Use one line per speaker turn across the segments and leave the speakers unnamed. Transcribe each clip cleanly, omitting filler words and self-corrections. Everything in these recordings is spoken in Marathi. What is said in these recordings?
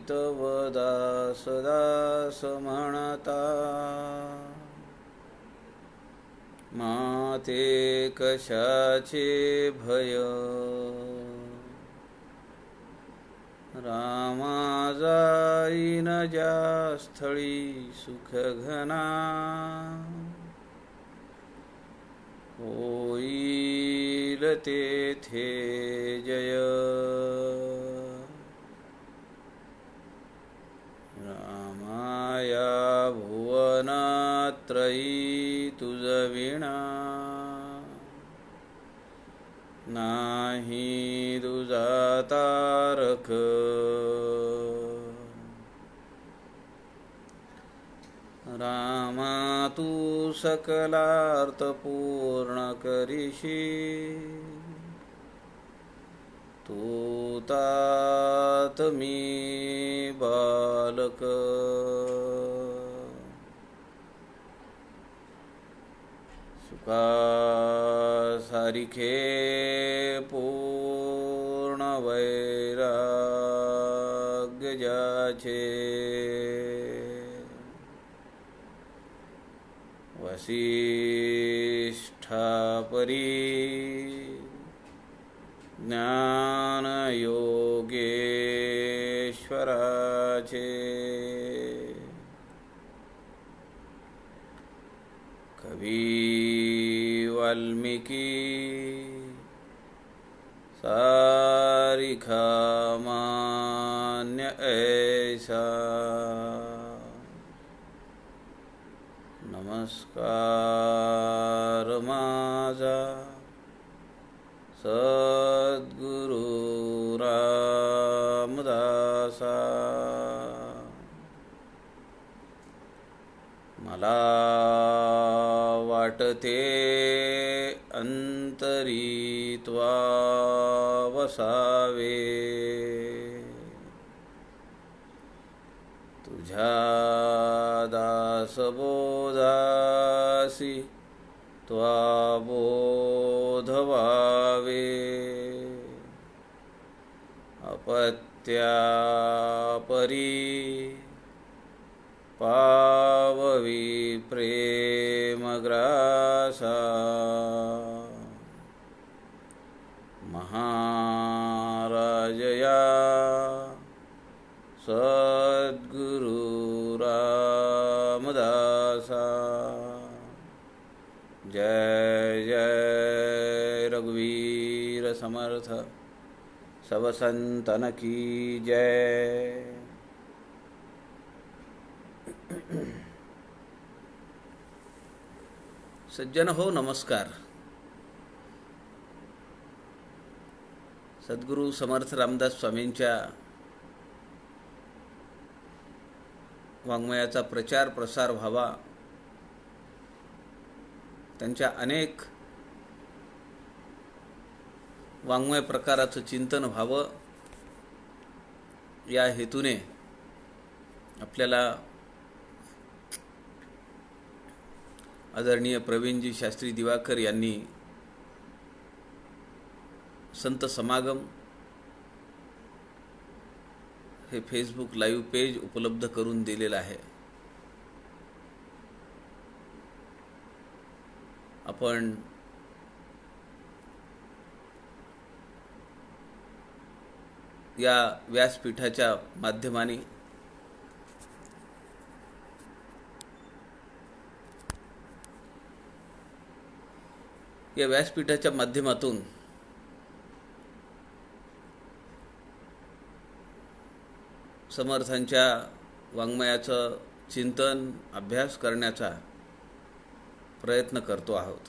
तव दास दास म्हणता, माते कशाचे भय, रामा जाईन ज्या स्थळी सुख घना, होईल तेथे जय. रामाया भुवनात्रयी तुझ विणा, नाही तुझा तारक. रामा तू सकलार्थ पूर्ण करीशी, तू तात मी बालक. सुखा सारिखे पूर्ण वैराग्य ज्याचे, वसिष्ठापरी ज्ञान योगेश्वराचे. कवी वाल्मिकी सारिखा मान्य ऐसा, नमस्कार माझा सद्गुरु रामदासा. मला वाटते अंतरी त्वा वसावे, तुझ्या दासबोधासी त्वा बोध व्हावे. अपत्यापरी पाववी प्रेमग्रासा, महाराजया सद्गुरु रामदासा. जय जय रघुवीर समर्थ, सब संतन की जय. सज्जन हो नमस्कार. सद्गुरु समर्थ रामदास स्वामींच्या वाङ्मयाचा प्रचार प्रसार व्हावा, त्यांच्या अनेक वाङ्मय प्रकाराचं चिंतन व्हावं, या हेतूने आपल्याला आदरणीय प्रवीणजी शास्त्री दिवाकर यांनी संत समागम हे फेसबुक लाईव्ह पेज उपलब्ध करून दिलेलं आहे. आपण या व्यासपीठाच्या माध्यमाने माध्यमातून समर्थांच्या वाङ्मयाचं चिंतन अभ्यास करण्याचा प्रयत्न करतो आहोत.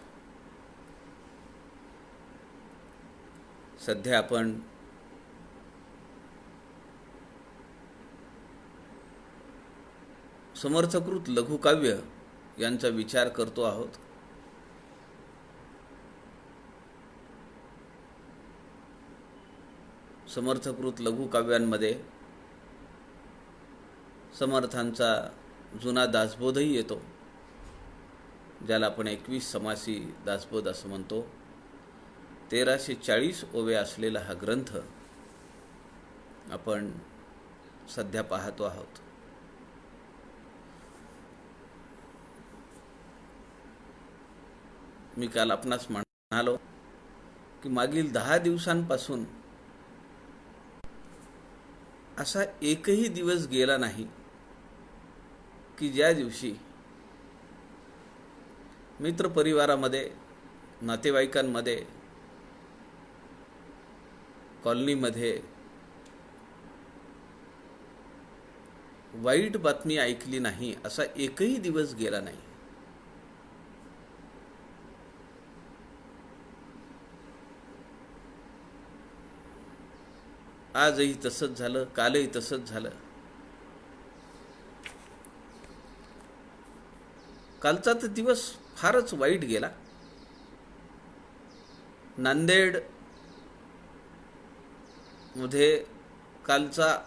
सध्या आपण समर्थकृत लघुकाव्य यांचा विचार करतो आहोत. समर्थकृत लघुकाव्यांमध्ये समर्थांचा जुना दासबोधही येतो, ज्याला आपण 21 समासी दासबोध असं म्हणतो. 1340 ओव्या असलेला हा ग्रंथ आपण सध्या पाहतो आहोत. मी काल आपणास म्हणालो की मागील 10 दिवसांपासून असा एकही दिवस गेला नाही की ज्या दिवशी मित्रपरिवारामध्ये, नातेवाईकांमध्ये, कॉलनीमध्ये वाईट बातमी ऐकली नाही, असा एकही दिवस गेला नाही. आजही तसंच झालं, कालही तसंच झालं. कालचा तर दिवस फारच वाईट गेला. नांदेड मध्ये कालचा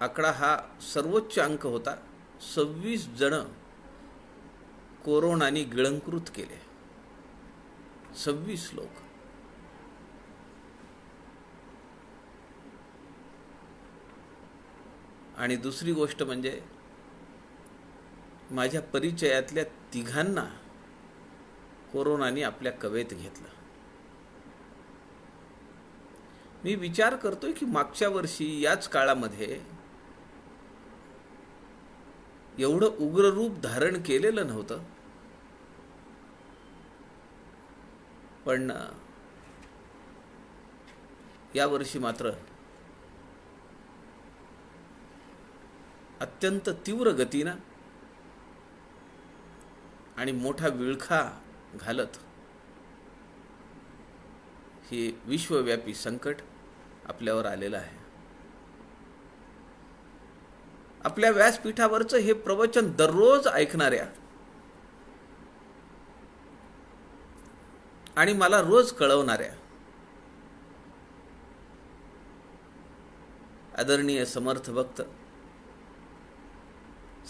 आकडा हा सर्वोच्च अंक होता. 26 जण कोरोनाने गिळंकृत केले. 26 लोक. आणि दुसरी गोष्ट म्हणजे माझ्या परिचयातल्या 3घांना कोरोनाने आपल्या कवेत घेतलं. मी विचार करतोय की मागच्या वर्षी याच काळामध्ये एवढं उग्र रूप धारण केलेलं नव्हतं, पण या वर्षी मात्र अत्यंत तीव्र गतीनं आणि मोठा विळखा घालत हे विश्वव्यापी संकट आपल्यावर आलेलं आहे. आपल्या व्यासपीठावरचं हे प्रवचन दररोज ऐकणाऱ्या आणि मला रोज कळवणाऱ्या आदरणीय समर्थ भक्त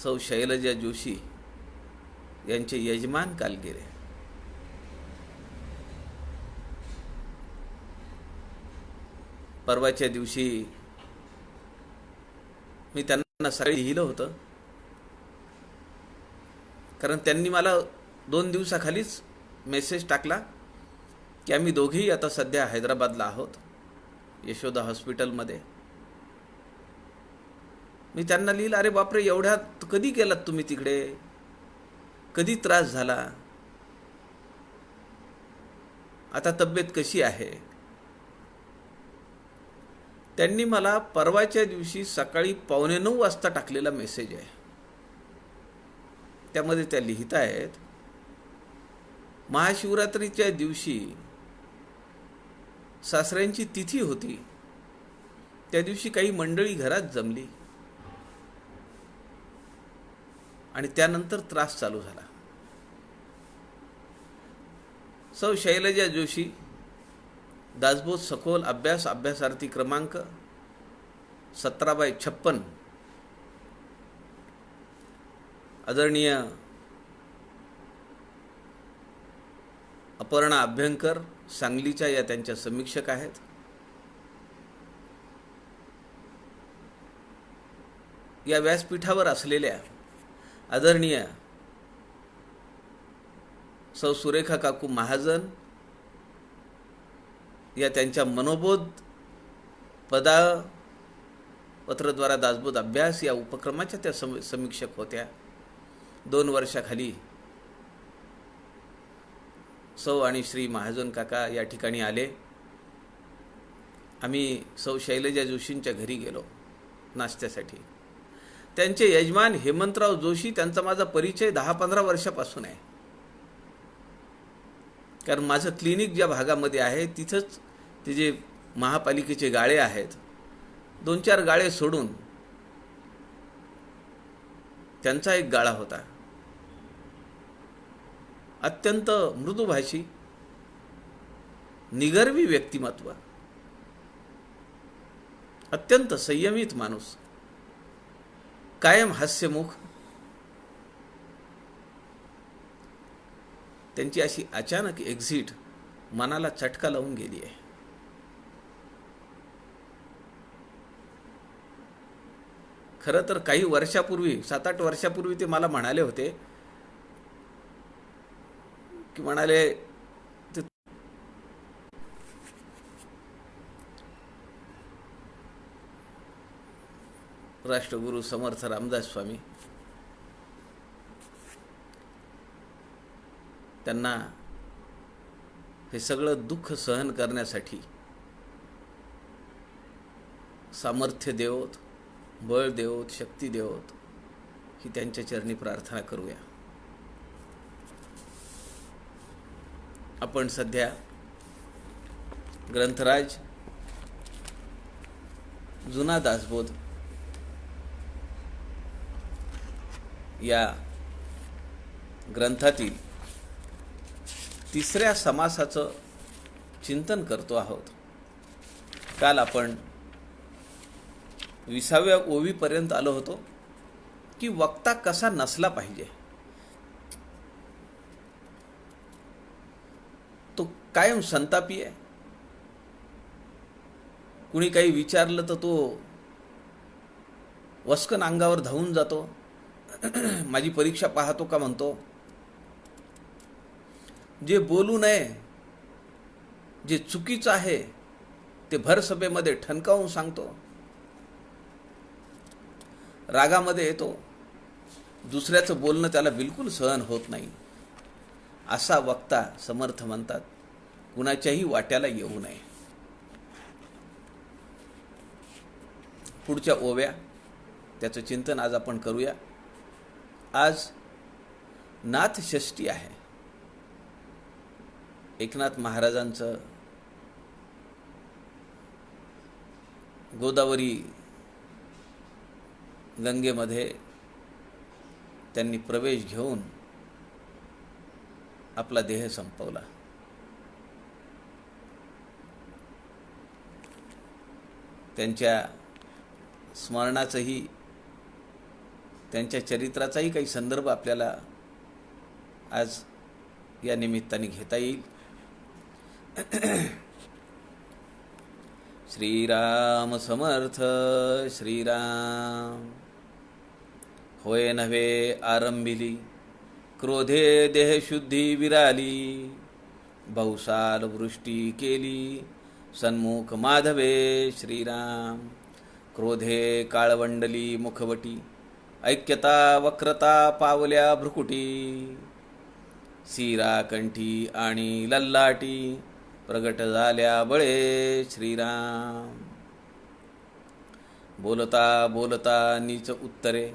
सौ शैलजा जोशी यांचे यजमान काल गेले. परवाच्या दिवशी मी त्यांना सकाळी लिहिलं होतं, कारण त्यांनी मला 2 दिवसाखालीच मेसेज टाकला की आम्ही दोघेही आता सध्या हैदराबादला आहोत, यशोदा हॉस्पिटलमध्ये. मी त्यांना लिहिलं, अरे बापरे, एवढ्यात कधी गेलात तुम्ही तिकडे, कधी त्रास झाला, आता तब्येत कशी आहे. त्यांनी मला परवाच्या दिवशी सकाळी 8:45 वाजता टाकलेला मेसेज आहे. त्यामध्ये त्या लिहित आहेत, महाशिवरात्रीच्या दिवशी सासऱ्यांची तिथी होती, त्या दिवशी काही मंडळी घरात जमली आणि त्यानंतर त्रास चालू झाला. सौ शैलजा जोशी, दासबोध सखोल अभ्यासार्थी क्रमांक 17/56, आदरणीय अपर्णा अभ्यंकर सांगलीच्या या त्यांच्या समीक्षक आहेत. या व्यासपीठावर असलेल्या आदरणीय सौ सुरेखा काकू महाजन या त्यांच्या मनोबोध पत्रद्वारा दासबोध अभ्यास या उपक्रमाच्या त्या समीक्षक होत्या. 2 वर्षाखाली सौ आणि श्री महाजन काका या ठिकाणी आले. आम्ही सौ शैलजा जोशींच्या घरी गेलो नाश्त्यासाठी. त्यांचे यजमान हेमंतराव जोशी, त्यांचा माझा परिचय 10-15 वर्षापासून आहे. कारण माझं क्लिनिक ज्या भागामध्ये आहे तिथंच ते जे महापालिकेचे गाळे आहेत, 2-4 गाळे सोडून त्यांचा एक गाळा होता. अत्यंत मृदुभाषी, निगर्वी व्यक्तिमत्व, अत्यंत संयमित माणूस, कायम हास्यमुख. त्यांची अशी अचानक एक्झिट मनाला चटका लावून गेली आहे. खरं तर काही वर्षापूर्वी 7-8 वर्षापूर्वी ते मला म्हणाले होते की म्हणाले ते राष्ट्रगुरु समर्थ रामदास स्वामी त्यांना हे सगळं दुःख सहन करण्यासाठी सामर्थ्य देवोत, बळ देवोत, शक्ती देवोत ही त्यांच्या चरणी प्रार्थना करूया. आपण सध्या ग्रंथराज जुना दासबोध या ग्रंथातील 3ऱ्या समासाचं चिंतन करतो आहोत. काल आपण 20व्या ओवीपर्यंत आलो होतो की वक्ता कसा नसला पाहिजे. तो कायम संतापी आहे. कुणी काही विचारलं तर तो वस्कन अंगावर धावून जातो. माझी परीक्षा पाहतो का म्हणतो. जे बोलू नये, जे चुकीचं आहे ते भर सभेमध्ये ठणकावून सांगतो. रागामध्ये येतो. दुसऱ्याचं बोलणं त्याला बिलकुल सहन होत नाही. असा वक्ता समर्थ म्हणतात कुणाच्याही वाट्याला येऊ नये. पुढच्या ओव्या त्याचं चिंतन आज आपण करूया. आज नाथ षष्ठी आहे. एकनाथ महाराजांचं गोदावरी गंगेमध्ये त्यांनी प्रवेश घेऊन आपला देह संपवला. त्यांच्या स्मरणाचंही त्यांच्या चरित्राचाही काही संदर्भ आपल्याला आज या निमित्ताने घेता येईल. श्रीराम समर्थ श्रीराम. होय नव्हे आरंभिली क्रोधे देहशुद्धी विराली. बहुसाल वृष्टी केली सन्मुख माधवे श्रीराम. क्रोधे काळवंडली मुखवटी ऐक्यता वक्रता पावल्या भ्रुकुटी. सीरा कंठी आणि लल्लाटी प्रगट झाल्या बळे श्रीराम. बोलता बोलता नीच उत्तरे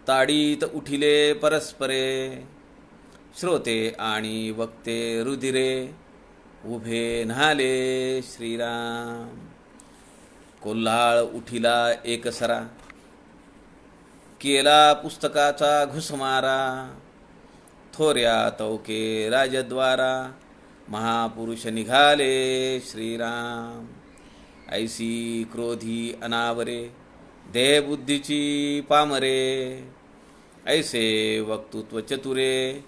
ताडीत उठिले परस्परे. श्रोते आणि वक्ते रुधिरे उभे न्हाले श्रीराम. कोल्हाळ उठिला एकसरा केला पुस्तकाचा घुसमारा. थोऱ्या तौके राजद्वारा महापुरुष निघाले श्रीराम. ऐसी क्रोधी अनावरे देहबुद्धीची पामरे. ऐसे वक्तृत्व चतुरे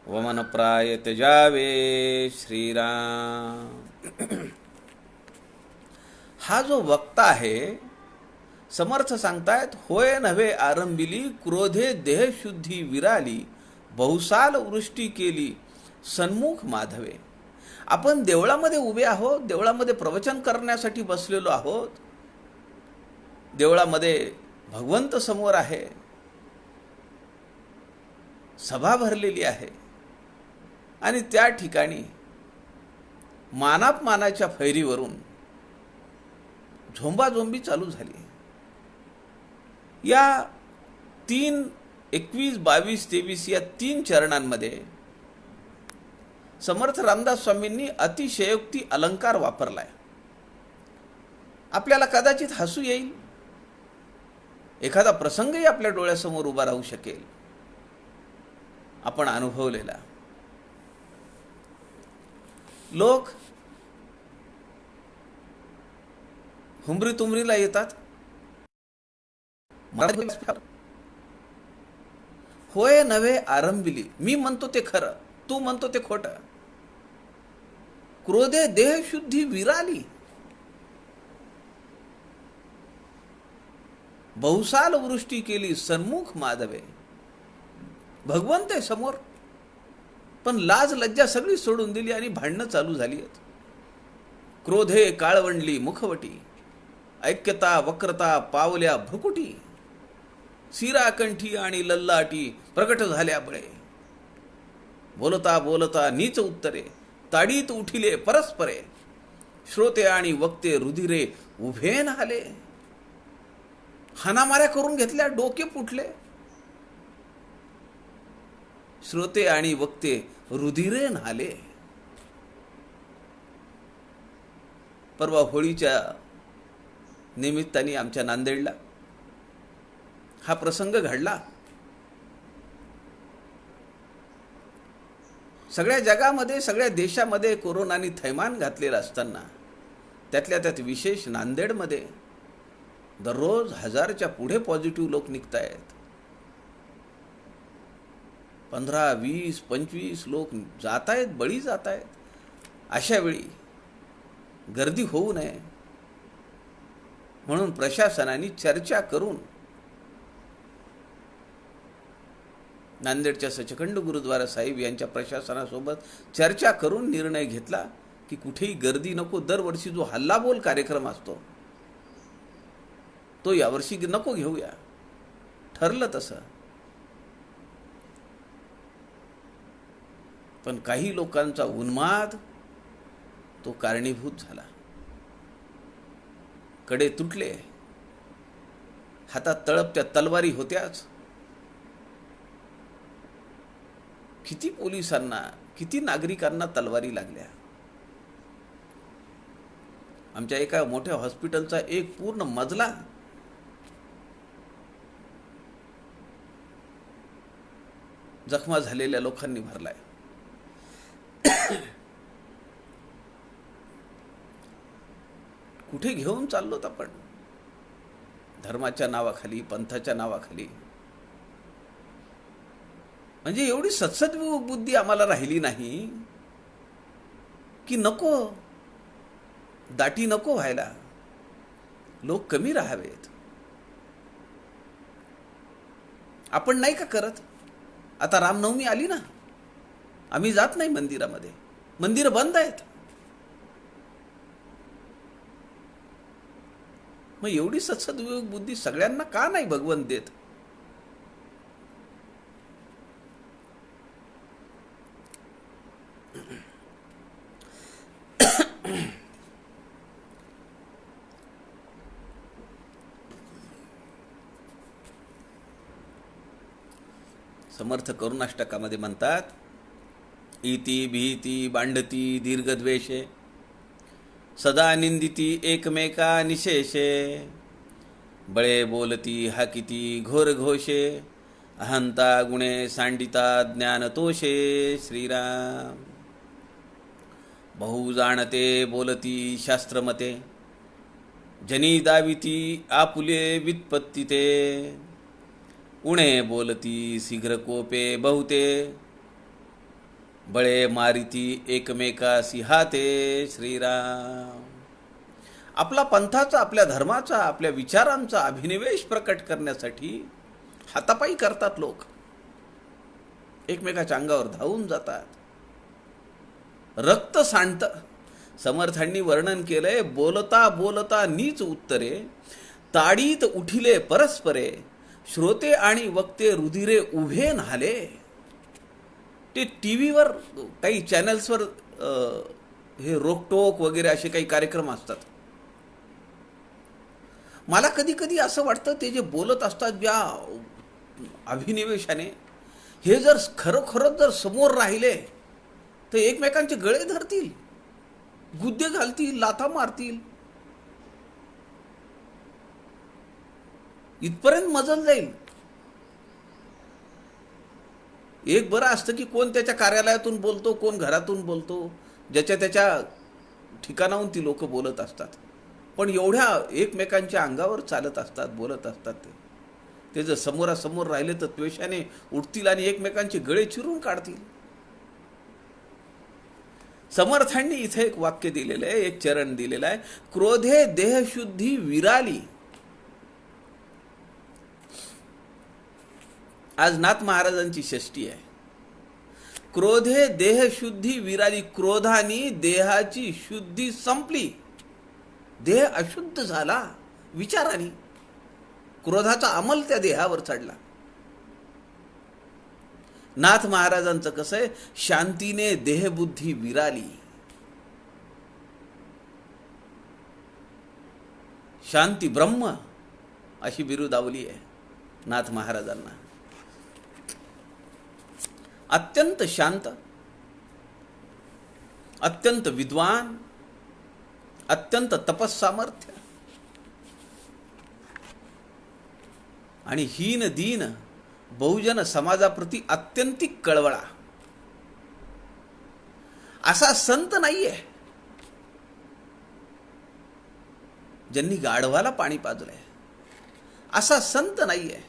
वमन प्राय त्यजावे श्रीराम. हा जो वक्ता आहे समर्थ सांगतायत होय नव्हे आरंभिली क्रोधे देहशुद्धी विराली. बहुसाल वृष्टी केली सन्मुख माधवे. आपण देवळामध्ये उभे आहोत. देवळामध्ये प्रवचन करण्यासाठी बसलेलो आहोत. देवळामध्ये भगवंत समोर आहे. सभा भरलेली आहे आणि त्या ठिकाणी मानापमानाच्या फैरीवरून झोंबाझोंबी चालू झाली. या 3, 21, 22, 23 या 3 चरणांमध्ये समर्थ रामदास स्वामींनी अतिशयोक्ती अलंकार वापरलाय. आपल्याला कदाचित हसू येईल. एखादा प्रसंगही आपल्या डोळ्यासमोर उभा राहू शकेल. आपण अनुभवलेला. लोक हुंबरी तुमरीला येतात. होय नव्हे आरंभिली. मी म्हणतो ते खरं, तू म्हणतो ते खोटं. क्रोधे देहशुद्धी विराली. बहुसाल वृष्टी केली सन्मुख माधवे. भगवंत आहे समोर, पण लाज लज्जा सगळी सोडून दिली आणि भांडणं चालू झाली आहेत. क्रोधे काळवंडली मुखवटी, ऐक्यता वक्रता पावल्या भ्रुकुटी. सिराकंठी आणि लल्लाटी प्रकट झाल्या बळे. बोलता बोलता नीच उत्तरे, ताडीत उठिले परस्परे. श्रोते आणि वक्ते रुधिरे उभे नाले. हानामाऱ्या करून घेतल्या, डोके फुटले. श्रोते आणि वक्ते रुधिरे नाले. परवा होळीच्या निमित्ताने आमच्या नांदेडला हा प्रसंग घडला. सगळ्या जगामध्ये, सगळ्या देशामध्ये कोरोनाने थैमान घातलेलं असताना त्यातल्या त्यात विशेष नांदेडमध्ये दररोज 1000च्या पुढे पॉझिटिव्ह लोक निघतायत. 15, 20, 25 लोक जात आहेत, बळी जात आहेत. अशा वेळी गर्दी होऊ नये म्हणून प्रशासनाने चर्चा करून नांदेडच्या सचखंड गुरुद्वारा साहेब यांच्या प्रशासनासोबत चर्चा करून निर्णय घेतला की कुठेही गर्दी नको. दरवर्षी जो हल्लाबोल कार्यक्रम असतो तो यावर्षी नको घेऊया. ठरलं तसं. पण काही लोकांचा उन्माद तो कारणीभूत झाला. कडे तुटले, हातात तळपत्या तलवारी होत्याच. किती पोलिसांना, किती नागरिकांना तलवारी लागल्या. आमच्या एका मोठ्या हॉस्पिटलचा एक पूर्ण मजला जखमा झालेल्या लोकांनी भरलाय. कुठे घेऊन चाललोत आपण? धर्माच्या नावाखाली, पंथाच्या नावाखाली. म्हणजे एवढी सत्सद्विवेक बुद्धी आम्हाला राहिली नाही की नको, दाटी नको व्हायला, लोक कमी राहावेत. आपण नाही का करत? आता रामनवमी आली ना, आम्ही जात नाही मंदिरामध्ये, मंदिर बंद आहेत. मग एवढी सत्सद्विवेक बुद्धी सगळ्यांना का नाही भगवंत देत? समर्थ करुणाष्टकामध्ये म्हणतात, इति भीती बांडती दीर्घद्वेषे, सदा निंदिती एकमेका निशेषे. बळे बोलती हाकिती घोर घोषे, अहंता गुणे सांडिता ज्ञानतोषे. श्रीराम. बहु जाणते बोलती शास्त्रमते, जनी दाविती आपुले वित्पत्तिते. उणे बोलती शीघ्र कोपे बहुते, बळे मारिती एकमेकासी हाते. श्रीराम. आपला पंथाचा, आपल्या धर्माचा, आपल्या विचारांचा अभिनिवेश प्रकट करण्यासाठी हातापायी करतात लोक. एकमेकाच्या अंगावर धावून जातात, रक्त सांडतं. समर्थांनी वर्णन केलंय, बोलता बोलता नीच उत्तरे, ताडीत उठिले परस्परे. श्रोते आणि वक्ते रुधिरे उभे नाले. ते टीव्हीवर काही चॅनल्सवर हे रोकटोक वगैरे असे काही कार्यक्रम असतात. मला कधी कधी असं वाटतं, ते जे बोलत असतात ज्या अभिनिवेशाने, हे जर खरोखरच जर समोर राहिले तर एकमेकांचे गळे धरतील, गुद्दे घालतील, लाथा मारतील. इथपर्यंत मजल जाईल. एक बरं असतं की कोण त्याच्या कार्यालयातून बोलतो, कोण घरातून बोलतो, ज्याच्या त्याच्या ठिकाणाहून ती लोक बोलत असतात. पण एवढ्या एकमेकांच्या अंगावर चालत असतात, बोलत असतात. ते जर समोरासमोर राहिले तर द्वेषाने उठतील आणि एकमेकांचे गळे चिरून काढतील. समर्थांनी इथे एक वाक्य दिलेलं आहे, एक चरण दिलेलं आहे, क्रोधे देहशुद्धी विराली. आज नाथ महाराजांची षष्ठी आहे. क्रोधे देह शुद्धी विराली. क्रोधाने देहाची शुद्धी संपली, देह अशुद्ध झाला विचाराने. क्रोधाचा अंमल त्या देहावर चढला. नाथ महाराजांचं कसं आहे, शांतीने देहबुद्धी विराली. शांती ब्रह्म अशी बिरुदावली आहे नाथ महाराजांना. अत्यंत शांत, अत्यंत विद्वान, अत्यंत तपस्सामर्थ्य आणि हीन दीन बहुजन समाजाप्रती अत्यंतिक कळवळा असा संत नाहीये ज्यांनी गाढवाला पाणी पाजलंय. असा संत नाहीये.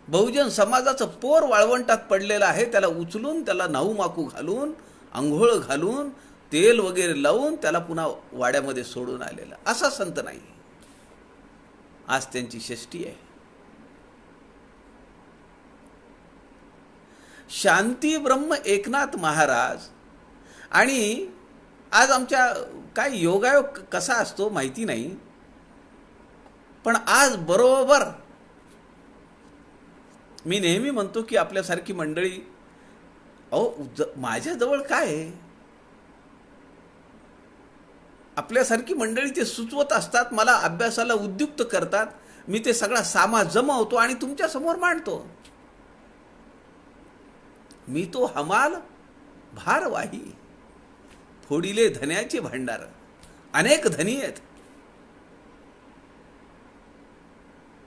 बहुजन समाजाचं पोर वाळवंटात पडलेलं आहे, त्याला उचलून त्याला नाऊ माकू घालून अंघोळ घालून तेल वगैरे लावून त्याला पुन्हा वाड्यामध्ये सोडून आलेला असा संत नाही. आज त्यांची षष्ठी आहे. शांती ब्रह्म एकनाथ महाराज. आणि आज आमच्या काय योगायोग कसा असतो माहिती नाही, पण आज बरोबर मी नेहमी म्हणतो की आपल्यासारखी मंडळी, माझ्याजवळ काय आहे, आपल्यासारखी मंडळी ते सुचवत असतात, मला अभ्यासाला उद्युक्त करतात. मी ते सगळा सामा जमवतो आणि तुमच्या समोर मांडतो. मी तो हमाल भारवाही, फोडिले धन्याचे भांडार. अनेक धनी आहेत,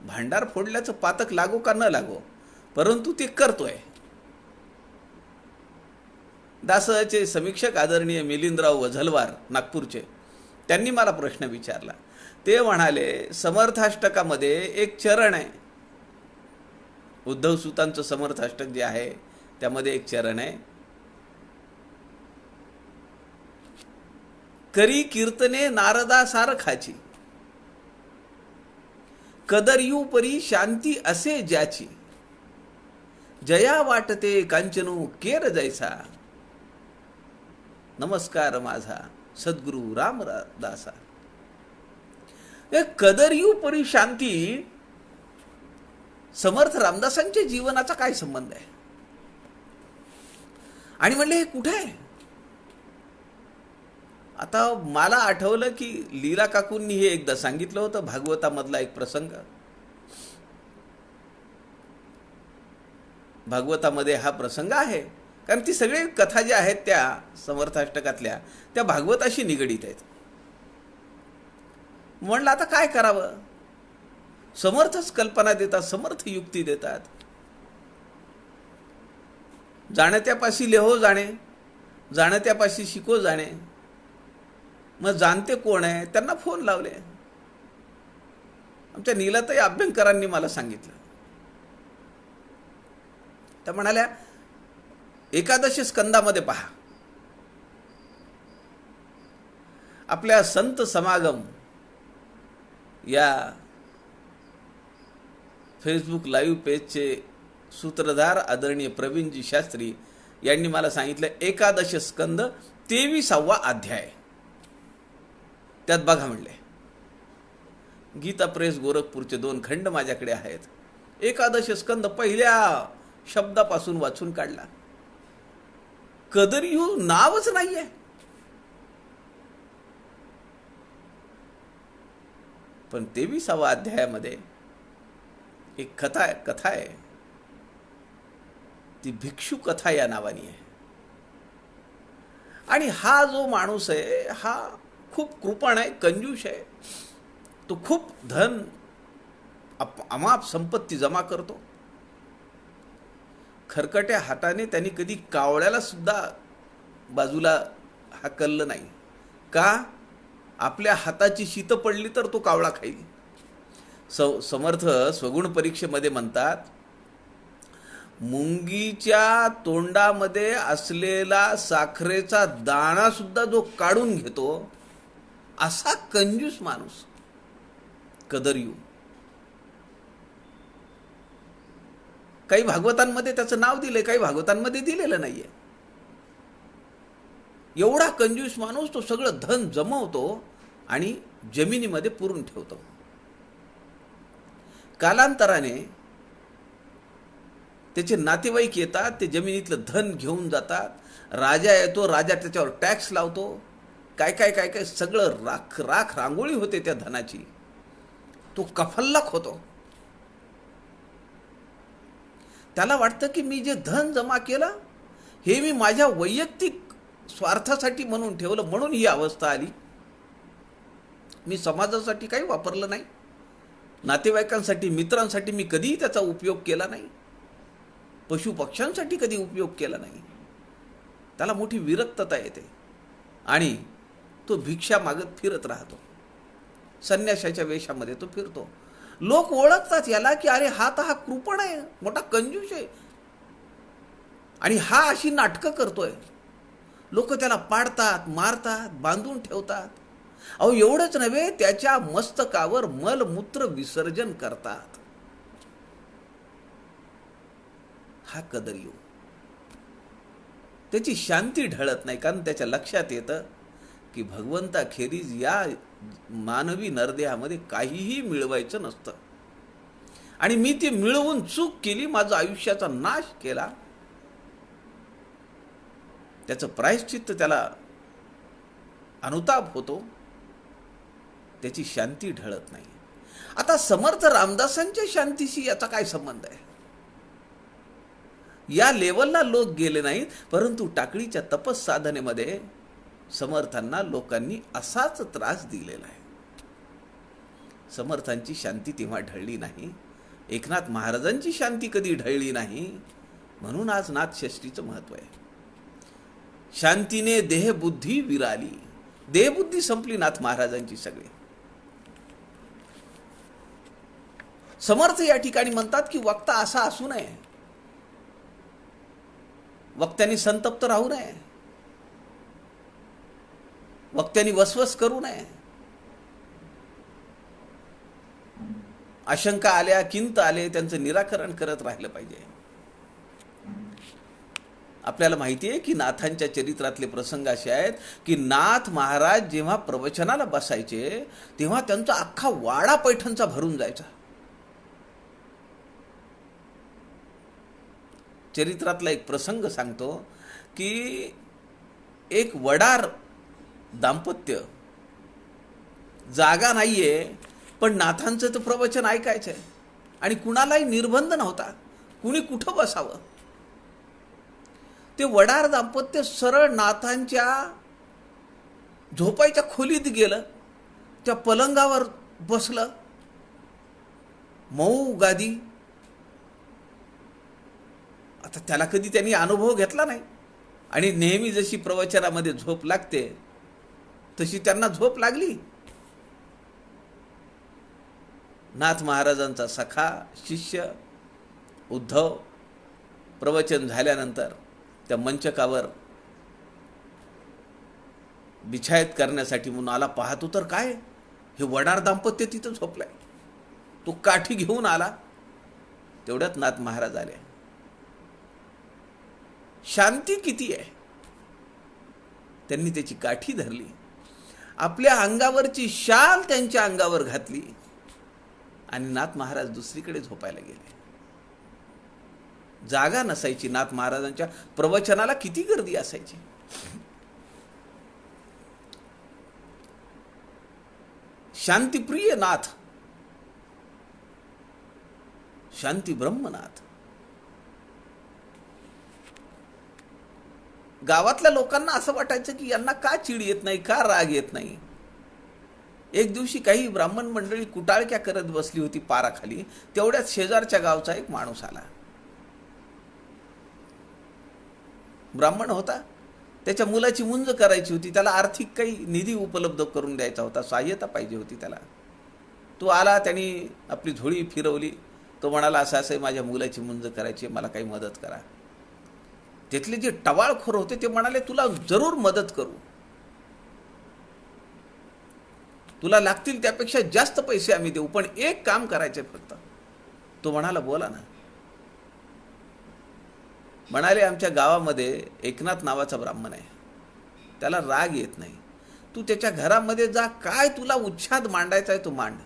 भांडार फोडल्याचं पातक लागो का न लागो, परंतु ते करतोय. दासचे समीक्षक आदरणीय मिलिंदराव वझलवार नागपूरचे, त्यांनी मला प्रश्न विचारला. ते म्हणाले, समर्थाष्टकामध्ये एक चरण आहे, उद्धव सुतांचं समर्थाष्टक जे आहे त्यामध्ये एक चरण आहे, करी कीर्तने नारदा सारखाची, कदर येऊ परी शांती असे ज्याची, जया वाटते कांचनू केर जैसा, नमस्कार माझा सद्गुरु रामदासा. कदर येऊ परी शांती समर्थ रामदासांच्या जीवनाचा काय संबंध आहे? आणि म्हणले हे कुठे आहे? आता मला आठवलं की लीला काकूंनी हे एकदा सांगितलं होतं, भागवतामधला एक प्रसंग. भागवतामध्ये हा प्रसंग आहे, कारण ती सगळी कथा ज्या आहेत त्या समर्थाष्टकातल्या त्या भागवताशी निगडीत आहेत. म्हणलं आता काय करावं, समर्थच कल्पना देतात, समर्थ युक्ती देतात. जाणत्यापाशी लेहो जाणे, जाणत्यापाशी शिको जाणे. मग जाणते कोण आहे, त्यांना फोन लावले. आमच्या नीलाताई अभ्यंकरांनी मला सांगितलं. त्या म्हणाल्या, एकादशी स्कंदामध्ये पहा, आपल्या संत समागम या फेसबुक लाईव्ह पेजचे सूत्रधार आदरणीय प्रवीणजी शास्त्री यांनी मला सांगितलं, एकादश स्कंद 23वा अध्याय त्यात बघा म्हणले. गीता प्रेस गोरखपूरचे 2 खंड माझ्याकडे आहेत. एकादश स्कंद पहिल्या शब्दापासून वाचून काढला. कदरियू नावच नाहीये. पण 23वा अध्यायामध्ये एक कथा आहे, ती भिक्षू कथा या नावानी आहे. आणि हा जो माणूस आहे हा खूप कृपण आहे, कंजूष आहे. तो खूप धन अमाप संपत्ती जमा करतो. खरकट्या हाताने त्यांनी कधी कावळ्याला सुद्धा बाजूला हाकललं नाही. का? आपल्या हाताची शीत पडली तर तो कावळा खाईल. समर्थ स्वगुण परीक्षेमध्ये म्हणतात, मुंगीच्या तोंडामध्ये असलेला साखरेचा दाणा सुद्धा जो काढून घेतो असा कंजूस माणूस कदरियू. काही भागवतांमध्ये त्याचं नाव दिलंय, काही भागवतांमध्ये दिलेलं नाहीये. एवढा कंजूस माणूस, तो सगळं धन जमवतो आणि जमिनीमध्ये पुरून ठेवतो. कालांतराने त्याचे नातेवाईक येतात, ते जमिनीतलं धन घेऊन जातात. राजा येतो, राजा त्याच्यावर टॅक्स लावतो. काय काय काय काय सगळं राख राख रांगोळी होते त्या धनाची. तो कफल्लक होतो. त्याला वाटतं की मी जे धन जमा केलं हे मी माझ्या वैयक्तिक स्वार्थासाठी म्हणून ठेवलं, म्हणून ही अवस्था आली. मी समाजासाठी काही वापरलं नाही, नातेवाईकांसाठी, मित्रांसाठी मी कधीही त्याचा उपयोग केला नाही, पशुपक्ष्यांसाठी कधी उपयोग केला नाही. त्याला मोठी विरक्तता येते आणि तो भिक्षा मागत फिरत राहतो. संन्याशाच्या वेशामध्ये तो फिरतो. लोक ओळखतात याला की अरे हा तर हा कृपण आहे, मोठा कंजूस आहे, आणि हा अशी नाटकं करतोय. लोक त्याला पाडतात, मारतात, बांधून ठेवतात. अहो एवढंच नव्हे, त्याच्या मस्तकावर मलमूत्र विसर्जन करतात. हा कदरयोग. त्याची शांती ढळत नाही, कारण त्याच्या लक्षात येतं की भगवंताखेरीज या मानवी नरदेहामध्ये काहीही मिळवायचं नसतं, आणि मी ते मिळवून चूक केली, माझा आयुष्याचा नाश केला. त्याचं प्रायश्चित्त त्याला अनुताप होतो. त्याची शांती ढळत नाही. आता समर्थ रामदासांच्या शांतीशी याचा काय संबंध आहे? या लेवलला लोक गेले नाहीत, परंतु टाकळीच्या तपस साधनेमध्ये समर्थांना लोकांनी असाच त्रास दिलेला आहे. समर्थांची शांती तेव्हा ढळली नाही. एकनाथ महाराजांची शांती कधी ढळली नाही. म्हणून आज नाथषष्ठीचं महत्व आहे. शांतीने देहबुद्धी विराली. देहबुद्धी संपली नाथ महाराजांची सगळी. समर्थ या ठिकाणी म्हणतात की वक्ता असा असू नये, वक्त्यांनी संतप्त राहू नये, वक्त्यांनी वसवस करू नये. आशंका आल्या, किंत आले, त्यांचं निराकरण करत राहिलं पाहिजे. आपल्याला माहिती आहे की नाथांच्या चरित्रातले प्रसंग असे आहेत की नाथ महाराज जेव्हा प्रवचनाला बसायचे तेव्हा त्यांचा अख्खा वाडा पैठणचा भरून जायचा. चरित्रातला एक प्रसंग सांगतो की एक वडार दाम्पत्य, जागा नाहीये पण नाथांचं तर प्रवचन ऐकायचंय आणि कुणालाही निर्बंध नव्हता, कुणी कुठं बसावं. ते वडार दाम्पत्य सरळ नाथांच्या झोपायच्या खोलीत गेलं, त्या पलंगावर बसलं, मऊ गादी. आता त्याला कधी त्यांनी अनुभव घेतला नाही आणि नेहमी जशी प्रवचनामध्ये झोप लागते तशी त्यांना झोप लागली. नाथ महाराजांचा सखा शिष्य उद्धव प्रवचन झाल्यानंतर त्या मंचकावर बिछायत करण्यासाठी म्हणून आला. पाहतो तर काय, हे वडार दाम्पत्य तिथं झोपलाय. तो काठी घेऊन आला. तेवढ्यात नाथ महाराज आले. शांती किती आहे. त्यांनी त्याची काठी धरली, आपल्या अंगावरची शाल त्यांच्या अंगावर घातली आणि नाथ महाराज दुसरीकडे झोपायला गेले. जागा नसायची. नाथ महाराजांच्या प्रवचनाला किती गर्दी असायची. शांतिप्रिय नाथ, शांती ब्रह्मनाथ. गावातल्या लोकांना असं वाटायचं की यांना का चिड येत नाही, का राग येत नाही. एक दिवशी काही ब्राह्मण मंडळी कुटाळक्या करत बसली होती पाराखाली. तेवढ्यात शेजारच्या गावचा एक माणूस आला. ब्राह्मण होता. त्याच्या मुलाची मुंज करायची होती. त्याला आर्थिक काही निधी उपलब्ध करून द्यायचा होता, सहाय्यता पाहिजे होती त्याला. तो आला, त्यांनी आपली झोळी फिरवली. तो म्हणाला असं असं माझ्या मुलाची मुंज करायची, मला काही मदत करा. तिथले जे टवाळखोर होते ते म्हणाले तुला जरूर मदत करू, तुला लागतील त्यापेक्षा जास्त पैसे आम्ही देऊ, पण एक काम करायचे फक्त. तो म्हणाला बोला ना. म्हणाले, आमच्या गावामध्ये एकनाथ नावाचा ब्राह्मण आहे, त्याला राग येत नाही. तू त्याच्या घरामध्ये जा, काय तुला उच्छाद मांडायचा आहे तो मांड,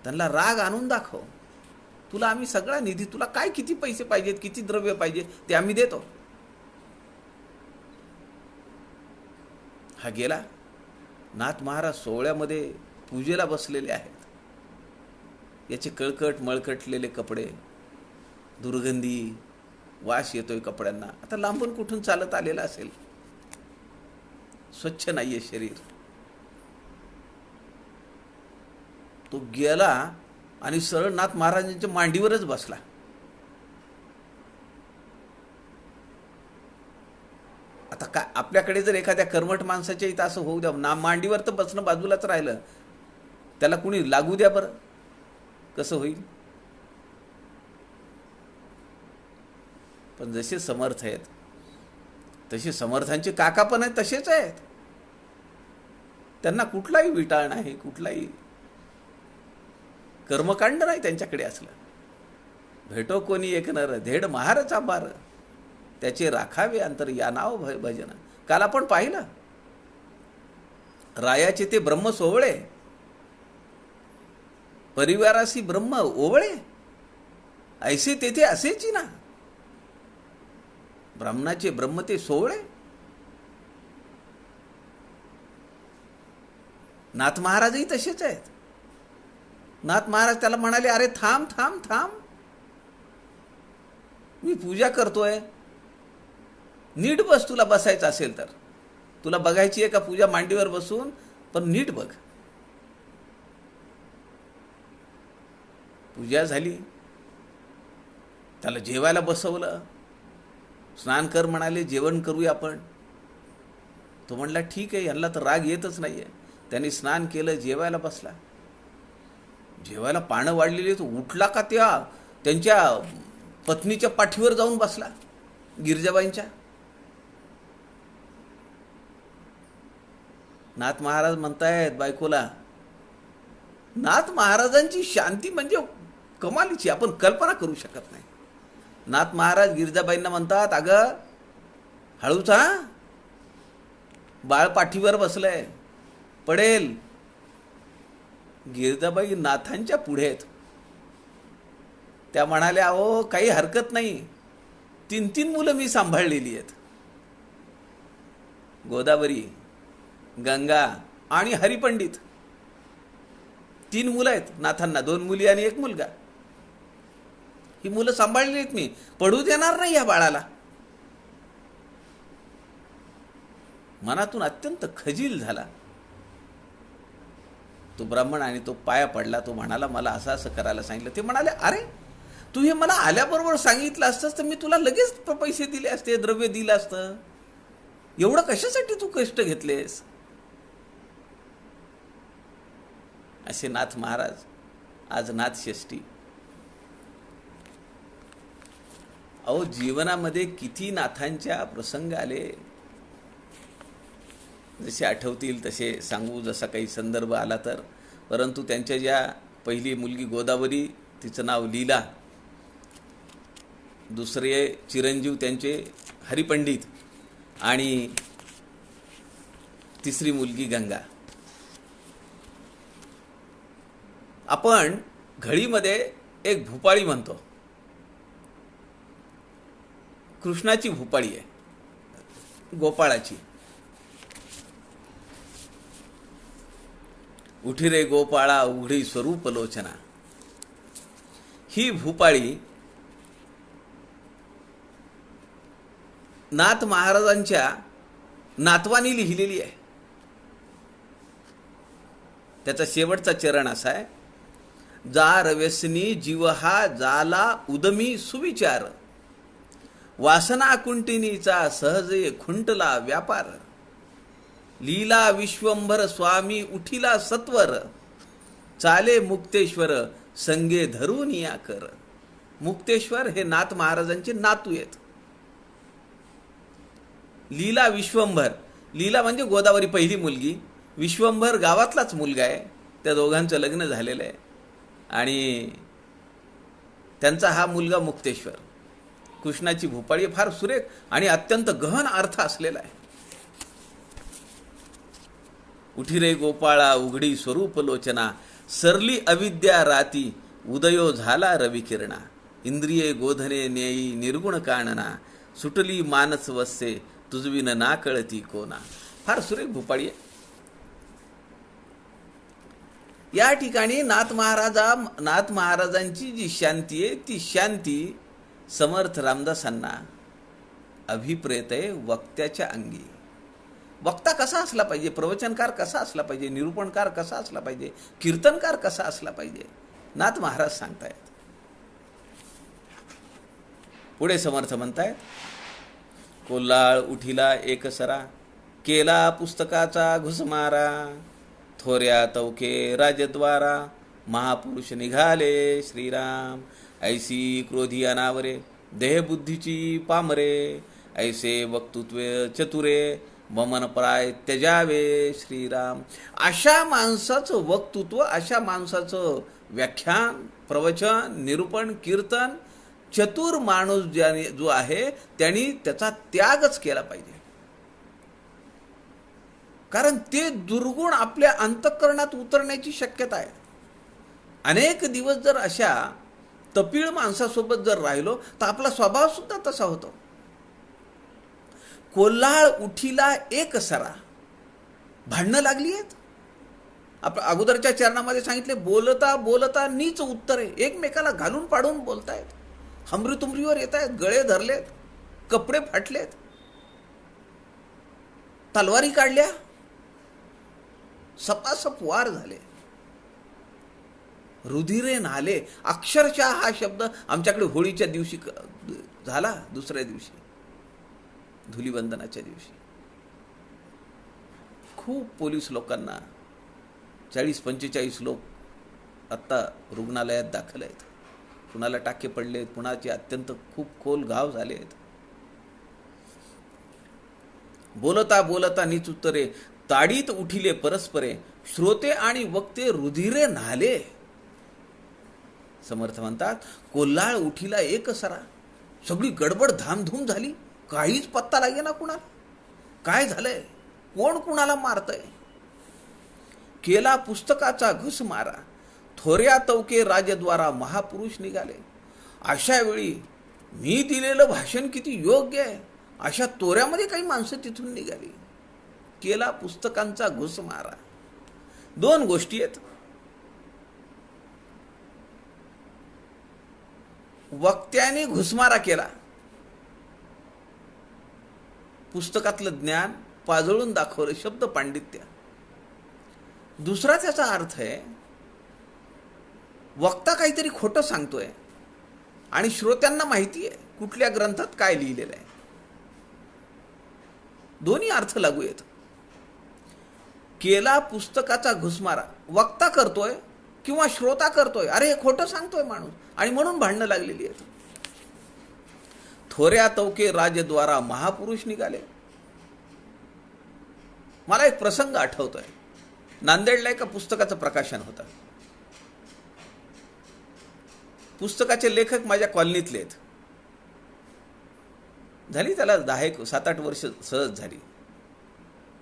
त्यांना राग आणून दाखव. तुला आम्ही सगळा निधी, तुला काय किती पैसे पाहिजेत, किती द्रव्य पाहिजे ते आम्ही देतो. हा गेला. नाथ महाराज सोहळ्यामध्ये पूजेला बसलेले आहेत. याचे कळकट मळकटलेले कपडे, दुर्गंधी, वास येतोय कपड्यांना. आता लांबून कुठून चालत आलेला असेल, स्वच्छ नाहीये शरीर. तो गेला आणि सरळ नाथ महाराजांच्या मांडीवरच बसला. आता काय, आपल्याकडे जर एखाद्या कर्मठ माणसाच्या इथं असं होऊ द्या, ना मांडीवर तर बसणं बाजूलाच राहिलं, त्याला कुणी लागू द्या बरं, कसं होईल. पण जसे समर्थ आहेत तसे समर्थांचे काका पण आहेत, तसेच आहेत. त्यांना कुठलाही विटाळ नाही, कुठलाही कर्मकांड नाही त्यांच्याकडे असलं. भेटो कोणी एक नर, धेड महारचा बार, त्याचे राखावे अंतर, या नाव भजन. काल आपण पाहिलं, रायाचे ते ब्रह्म सोवळे, परिवारासी ब्रह्म ओवळे, ऐसे तेथे असेची ना. ब्राह्मणाचे ब्रह्म ते सोवळे. नाथ महाराजही तसेच आहेत. नाथ महाराज त्याला म्हणाले, अरे थांब थांब थांब, मी पूजा करतोय, नीट बस. तुला बसायचं असेल तर, तुला बघायची आहे का पूजा मांडीवर बसून, पण नीट बघ. पूजा झाली, त्याला जेवायला बसवलं. स्नान कर म्हणाले, जेवण करूया आपण. तो म्हणला ठीक आहे, यांना तर राग येतच नाहीये. त्यांनी स्नान केलं, जेवायला बसला. जेवायला पानं वाढलेली, तो उठला का त्यांच्या पत्नीच्या पाठीवर जाऊन बसला, गिरजाबाईंच्या. नाथ महाराज म्हणतायत बायकोला. नाथ महाराजांची शांती म्हणजे कमालीची, आपण कल्पना करू शकत नाही. नाथ महाराज गिरजाबाईंना म्हणतात, अगं हळूच हा, बाळ पाठीवर बसलंय, पडेल. गिरजाबाई नाथांच्या पुढे आहेत. त्या म्हणाल्या, अहो काही हरकत नाही, 3 मुलं मी सांभाळलेली आहेत, गोदावरी, गंगा आणि हरिपंडित. 3 मुलं आहेत नाथांना, 2 मुली आणि 1 मुलगा. ही मुलं सांभाळलेली आहेत मी, पडू देणार नाही या बाळाला. मनातून अत्यंत खजील झाला तो ब्राह्मण आणि तो पाया पडला. तो म्हणाला, मला असं असं करायला सांगितलं. ते म्हणाले, अरे तू हे मला आल्याबरोबर सांगितलं असतंस तर मी तुला लगेच पैसे दिले असते, द्रव्य दिलं असतं. एवढं कशासाठी तू कष्ट घेतलेस. असे नाथ महाराज. आज नाथ षष्ठी. अहो जीवनामध्ये किती नाथांच्या प्रसंग आले, जसे आठवतील तसे सांगू, जसा काही संदर्भ आला तर. परंतु त्यांच्या ज्या पहिली मुलगी गोदावरी, तिचं नाव लीला, दुसरे चिरंजीव त्यांचे हरिपंडित, आणि तिसरी मुलगी गंगा. आपण घडीमध्ये एक भूपाळी म्हणतो, कृष्णाची भूपाळी आहे, गोपाळाची. उठी रे गोपाळा उघडी स्वरूप लोचना. ही भूपाळी नाथ महाराजांच्या नातवानी लिहिलेली आहे. त्याचा शेवटचा चरण असा आहे, जा रव्यसनी जीव हा जाला उदमी सुविचार, वासना कुंटिनीचा सहजे खुंटला व्यापार, लीला विश्वंभर स्वामी उठिला सत्वर, चाले मुक्तेश्वर संगे धरून या कर. मुक्तेश्वर हे नाथ महाराजांचे नातू आहेत. लीला विश्वंभर, लीला म्हणजे गोदावरी पहिली मुलगी, विश्वंभर गावातलाच मुलगा आहे. त्या दोघांचं लग्न झालेलं आहे आणि त्यांचा हा मुलगा मुक्तेश्वर. कृष्णाची भूपाळी फार सुरेख आणि अत्यंत गहन अर्थ असलेला आहे. उठी रे गोपाळा उघडी स्वरूप लोचना, सरली अविद्या राती उदयो झाला रविकिरणा, इंद्रिये गोधने नेई निर्गुण काणना, सुटली मानस वस्से तुझविन ना कळती कोणा. फार सुरेख भूपाळी आहे. या ठिकाणी नाथ महाराजांची जी शांती आहे ती शांती समर्थ रामदासांना अभिप्रेत आहे वक्त्याच्या अंगी. वक्ता कसा असला पाहिजे, प्रवचनकार कसा असला पाहिजे, निरूपणकार कसा असला पाहिजे, कीर्तनकार कसा असला पाहिजे, नाथ महाराज सांगतायत. पुढे समर्थ म्हणतायत, कोल्हाळ उठिला एकसरा, केला पुस्तकाचा घुसमारा, थोऱ्या तवके राजद्वारा, महापुरुष निघाले श्रीराम, ऐसी क्रोधी अनावरे देहबुद्धीची पामरे, ऐसे वक्तृत्व चतुरे वमन प्राय त्यजावे श्रीराम. अशा माणसाचं वक्तृत्व, अशा माणसाचं व्याख्यान, प्रवचन, निरूपण, कीर्तन चतुर माणूस जो आहे त्यांनी त्याचा त्यागच केला पाहिजे. कारण ते दुर्गुण आपल्या अंतःकरणात उतरण्याची शक्यता आहे. अनेक दिवस जर अशा तपीळ माणसासोबत जर राहिलो तर आपला स्वभाव सुद्धा तसा होतो. कोल्हाळ उठीला एक सरा, भांडणं लागली आहेत. आपण अगोदरच्या चरणामध्ये सांगितले, बोलता बोलता नीच उत्तरे एकमेकाला घालून पाडून बोलतायत, हमरीतुमरीवर येत आहेत, गळे धरलेत, कपडे फाटलेत, तलवारी काढल्या, सपासप वार झाले, रुधिरे नाले. अक्षरशः हा शब्द आमच्याकडे होळीच्या दिवशी झाला, दुसऱ्या दिवशी धुलीवंदनाच्या दिवशी खूप पोलीस लोकांना 40-45 लोक आत्ता रुग्णालयात दाखल आहेत. कुणाला टाके पडलेत, कुणाचे अत्यंत खूप खोल घाव झालेत. बोलता बोलता नीच उत्तरे ताडीत उठिले परस्परे, श्रोते आणि वक्ते रुधिरे न्हाले. समर्थ म्हणतात, कोल्हाळ उठीला एक सरा, सगळी गडबड धामधूम झाली, काहीच पत्ता लागे ना कुणाला. काय झालंय, कोण कुणाला मारतय. केला पुस्तकाचा घुस मारा, थोऱ्या तवके राजद्वारा महापुरुष निघाले. अशा वेळी मी दिलेलं भाषण किती योग्य आहे अशा तोऱ्यामध्ये काही माणसं तिथून निघाली. केला पुस्तकांचा घुस मारा. दोन गोष्टी आहेत. वक्त्याने घुसमारा केला, पुस्तकातलं ज्ञान पाजळून दाखवलं, शब्द पांडित्य. दुसरा त्याचा अर्थ आहे, वक्ता काहीतरी खोटं सांगतोय आणि श्रोत्यांना माहिती आहे कुठल्या ग्रंथात काय लिहिलेलं आहे. दोन्ही अर्थ लागू आहेत. केला पुस्तकाचा घुसमारा, वक्ता करतोय किंवा श्रोता करतोय, अरे हे खोटं सांगतोय माणूस, आणि म्हणून भांडणं लागलेली आहेत. थोऱ्या तवके राजद्वारा महापुरुष निघाले. मला एक प्रसंग आठवतोय. नांदेडला एका पुस्तकाचं प्रकाशन होतं. पुस्तकाचे लेखक माझ्या कॉलनीतले आहेत. झाली त्याला 7-8 वर्ष सहज झाली.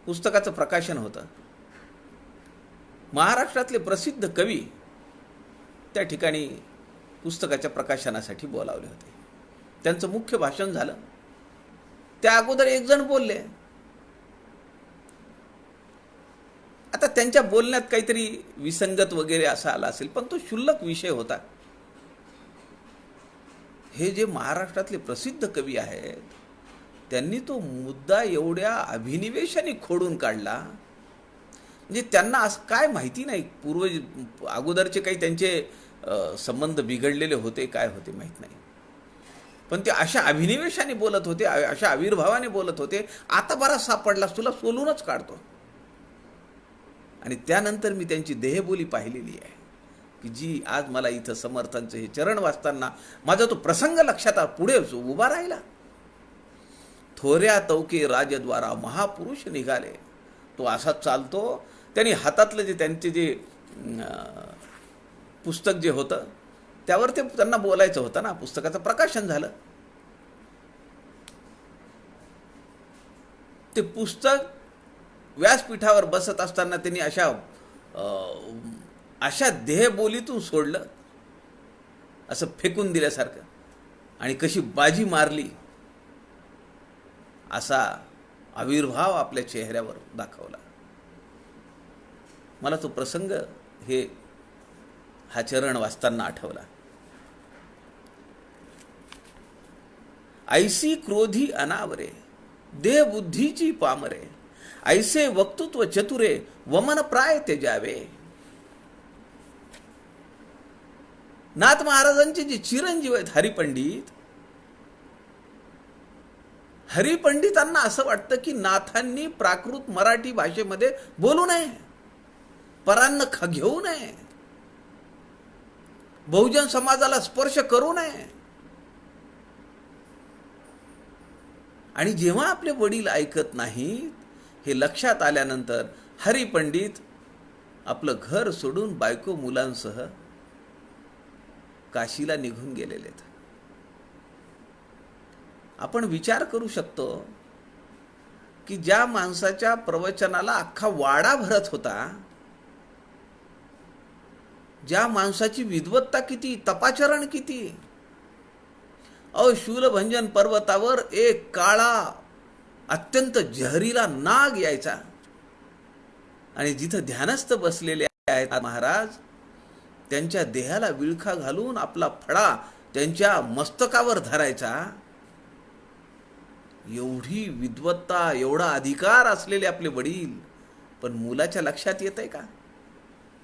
पुस्तकाचं प्रकाशन होतं. महाराष्ट्रातले प्रसिद्ध कवी त्या ठिकाणी पुस्तकाच्या प्रकाशनासाठी बोलावले होते. त्यांचं मुख्य भाषण झालं. त्या अगोदर एक जण बोलले. आता त्यांच्या बोलण्यात काहीतरी विसंगत वगैरे असा आला असेल, पण तो क्षुल्लक विषय होता. हे जे महाराष्ट्रातले प्रसिद्ध कवी आहेत त्यांनी तो मुद्दा एवढ्या अभिनिवेशाने खोडून काढला, म्हणजे त्यांना असं काय माहिती नाही, अगोदरचे काही त्यांचे संबंध बिघडलेले होते, काय होते माहीत नाही, पण ते अशा अभिनिवेशाने बोलत होते, अशा आविर्भावाने बोलत होते. आता बरा सापडलास, तुला सोलूनच काढतो. आणि त्यानंतर मी त्यांची देहबोली पाहिलेली आहे की जी आज मला इथं समर्थांचे हे चरण वाचताना माझा तो प्रसंग लक्षात पुढे उभा राहिला. थोऱ्या तवके राजद्वारा महापुरुष निघाले. तो असाच चालतो. त्यांनी हातातलं जे त्यांचे जे पुस्तक जे होतं त्यावर ते त्यांना बोलायचं होतं ना. पुस्तकाचं प्रकाशन झालं. ते पुस्तक व्यासपीठावर बसत असताना त्यांनी अशा देहबोलीतून सोडलं, असं फेकून दिल्यासारखं, आणि कशी बाजी मारली असा आविर्भाव आपल्या चेहऱ्यावर दाखवला. मला तो प्रसंग हा चरण वाचताना आठवला. ऐसी क्रोधी अनावरे, देह बुद्धीची पामरे, ऐसे वक्तृत्व चतुरे, वमन प्राय त्याजावे. नाथ महाराजांचे जे चिरंजीव आहेत हरिपंडितांना असं वाटतं की नाथांनी प्राकृत मराठी भाषेमध्ये बोलू नये, परान्न घेऊ नये, बहुजन समाजाला स्पर्श करू नये. आणि जेव्हा आपले वडील ऐकत नाहीत हे लक्षात आल्यानंतर हरिपंडित आपलं घर सोडून बायको मुलांसह काशीला निघून गेलेले. आपण विचार करू शकतो की ज्या माणसाच्या प्रवचनाला अख्खा वाडा भरत होता, ज्या माणसाची विद्वत्ता किती, तपाचरण किती, शूलभंजन पर्वतावर एक काळा अत्यंत जहरीला नाग यायचा आणि जिथं ध्यानस्थ बसलेले आहेत महाराज, त्यांच्या देहाला विळखा घालून आपला फडा त्यांच्या मस्तकावर धरायचा. एवढी विद्वत्ता, एवढा अधिकार असलेले आपले वडील, पण मुलाच्या लक्षात येतंय का?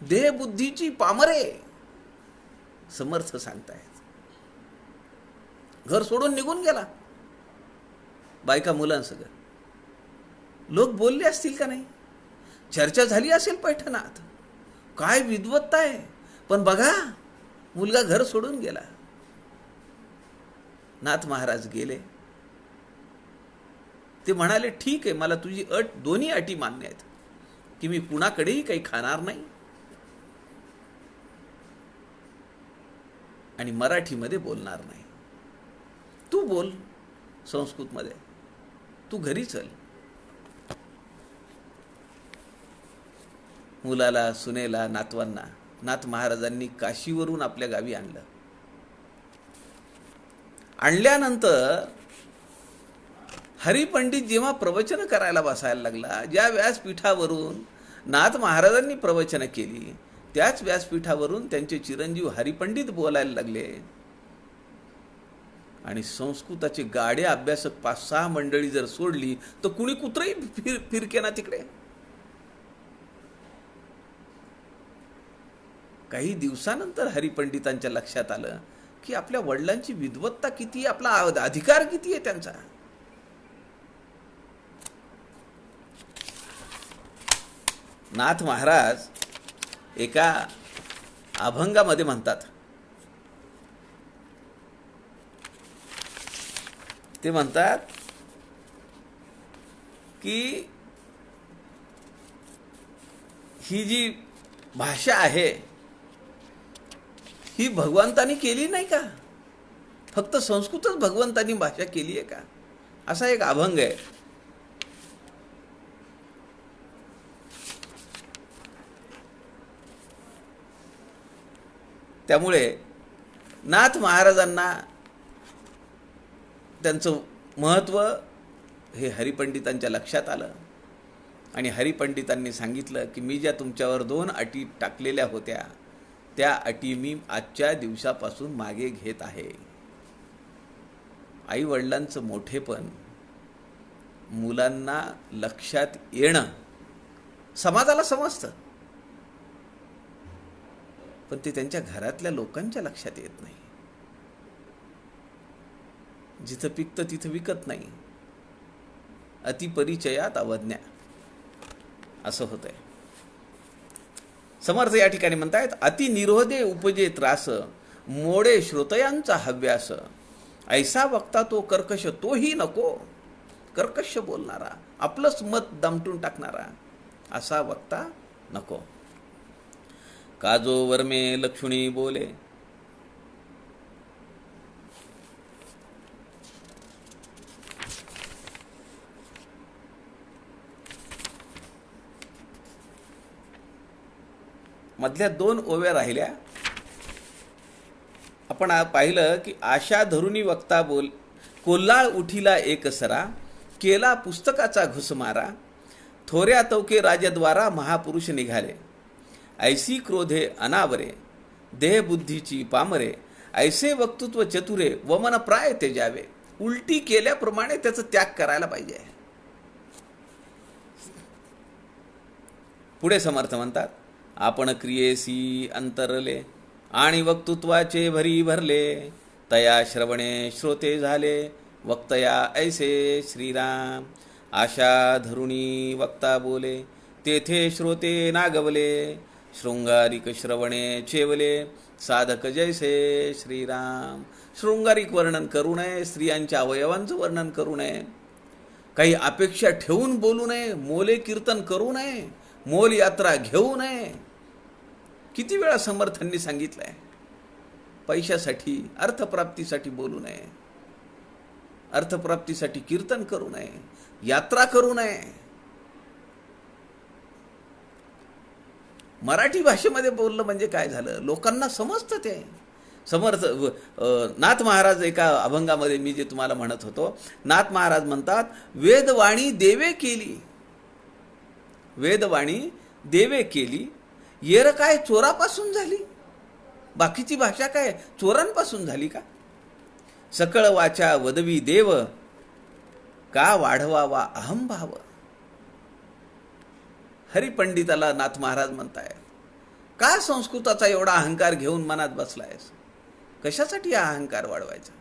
देहबुद्धीची पामरे, समर्थ सांगतायत. घर सोडून निघून गेला बायका मुलांसह. लोक बोलले असतील का नाही, चर्चा झाली असेल पैठणात, काय विद्वत्ता आहे, पण बघा मुलगा घर सोडून गेला. नाथ महाराज गेले. ते म्हणाले, ठीक आहे, मला तुझी दोन्ही अटी मान्य आहेत की मी कुणाकडेही काही खाणार नाही आणि मराठीमध्ये बोलणार नाही. तू बोल संस्कृतमध्ये, तू घरी चल. मुलाला, सुनेला, नातवांना नाथ महाराजांनी काशीवरून आपल्या गावी आणलं. आणल्यानंतर हरिपंडित जेव्हा प्रवचन करायला बसायला लागला, ज्या व्यासपीठावरून नाथ महाराजांनी प्रवचन केली त्याच व्यासपीठावरून त्यांचे चिरंजीव हरिपंडित बोलायला लागले. आणि संस्कृताचे गाडे अभ्यासक 5-6 मंडळी जर सोडली तर कुणी कुत्रही फिरके ना तिकडे. काही दिवसानंतर हरिपंडितांच्या लक्षात आलं की आपल्या वडिलांची विद्वत्ता किती, आपला अधिकार किती आहे त्यांचा. नाथ महाराज एका अभंगामध्ये म्हणतात, ते म्हणतात की ही जी भाषा आहे ही भगवंतानी केली नाही का, फक्त संस्कृतच भगवंतानी भाषा केली आहे का, असा एक अभंग आहे. त्यामुळे नाथ महाराजांना त्यांचं महत्त्व हे हरिपंडितांच्या लक्षात आलं आणि हरिपंडितांनी सांगितलं की मी ज्या तुमच्यावर 2 अटी टाकलेल्या होत्या त्या अटी मी आजच्या दिवसापासून मागे घेत आहे. आई वडिलांचं मोठेपण मुलांना लक्षात येणं समाजाला समजतं, पण ते त्यांच्या घरातल्या लोकांच्या लक्षात येत नाही. जिथं पिकतं तिथं विकत नाही, अतिपरिचयात अवज्ञा, असं होतंय. समर्थ या ठिकाणी म्हणतायत, अति निरोधे उपजे त्रास, मोडे श्रोतयांचा हव्यास, ऐसा वक्ता तो कर्कश, तोही नको. कर्कश बोलणारा, आपलंच मत दामटून टाकणारा असा वक्ता नको. काजो वर्मे लक्ष्मी बोले, मधल्या 2 ओव्या राहिल्या. आपण पाहिलं की आशा धरुनी वक्ता बोल, कोल्हाळ उठीला एकसरा, केला पुस्तकाचा घुसमारा, थोऱ्या तवके राजद्वारा महापुरुष निघाले, ऐसी क्रोधे अनावरे, देहबुद्धीची पामरे, ऐसे वक्तृत्व चतुरे, वमन प्राय तेजावे. उलटी केल्याप्रमाणे त्याचा त्याग करायला पाहिजे. पुढे समर्थ म्हणतात, आपण क्रियेसी अंतरले आणि वक्तृत्वाचे भरी भरले, तया श्रवणे श्रोते झाले, वक्तया ऐसे श्रीराम. आशा धरुणी वक्ता बोले, तेथे श्रोते नागवले, शृंगारिक श्रवणे चेवले, साधक जैसे श्रीराम. शृंगारिक वर्णन करू नये, स्त्रियांच्या अवयवांचं वर्णन करू नये, काही अपेक्षा ठेवून बोलू नये, मोले कीर्तन करू नये, मोल यात्रा घेऊ नये. किती वेळा समर्थांनी सांगितलंय, पैशासाठी अर्थप्राप्तीसाठी बोलू नये, अर्थप्राप्तीसाठी कीर्तन करू नये, यात्रा करू नये. मराठी भाषेमध्ये बोललं म्हणजे काय झालं, लोकांना समजतं ते. समर्थ नाथ महाराज एका अभंगामध्ये मी जे तुम्हाला म्हणत होतो, नाथ महाराज म्हणतात, वेदवाणी देवे केली, वेदवाणी देवे केली, येर काय चोरापासून झाली. बाकीची भाषा काय चोरांपासून झाली का. सकळ वाचा वदवी देव, का वाढवावा अहंभाव. हरिपंडिताला नाथ महाराज म्हणताय, का संस्कृताचा एवढा अहंकार घेऊन मनात बसलायस, कशासाठी हा अहंकार वाढवायचा.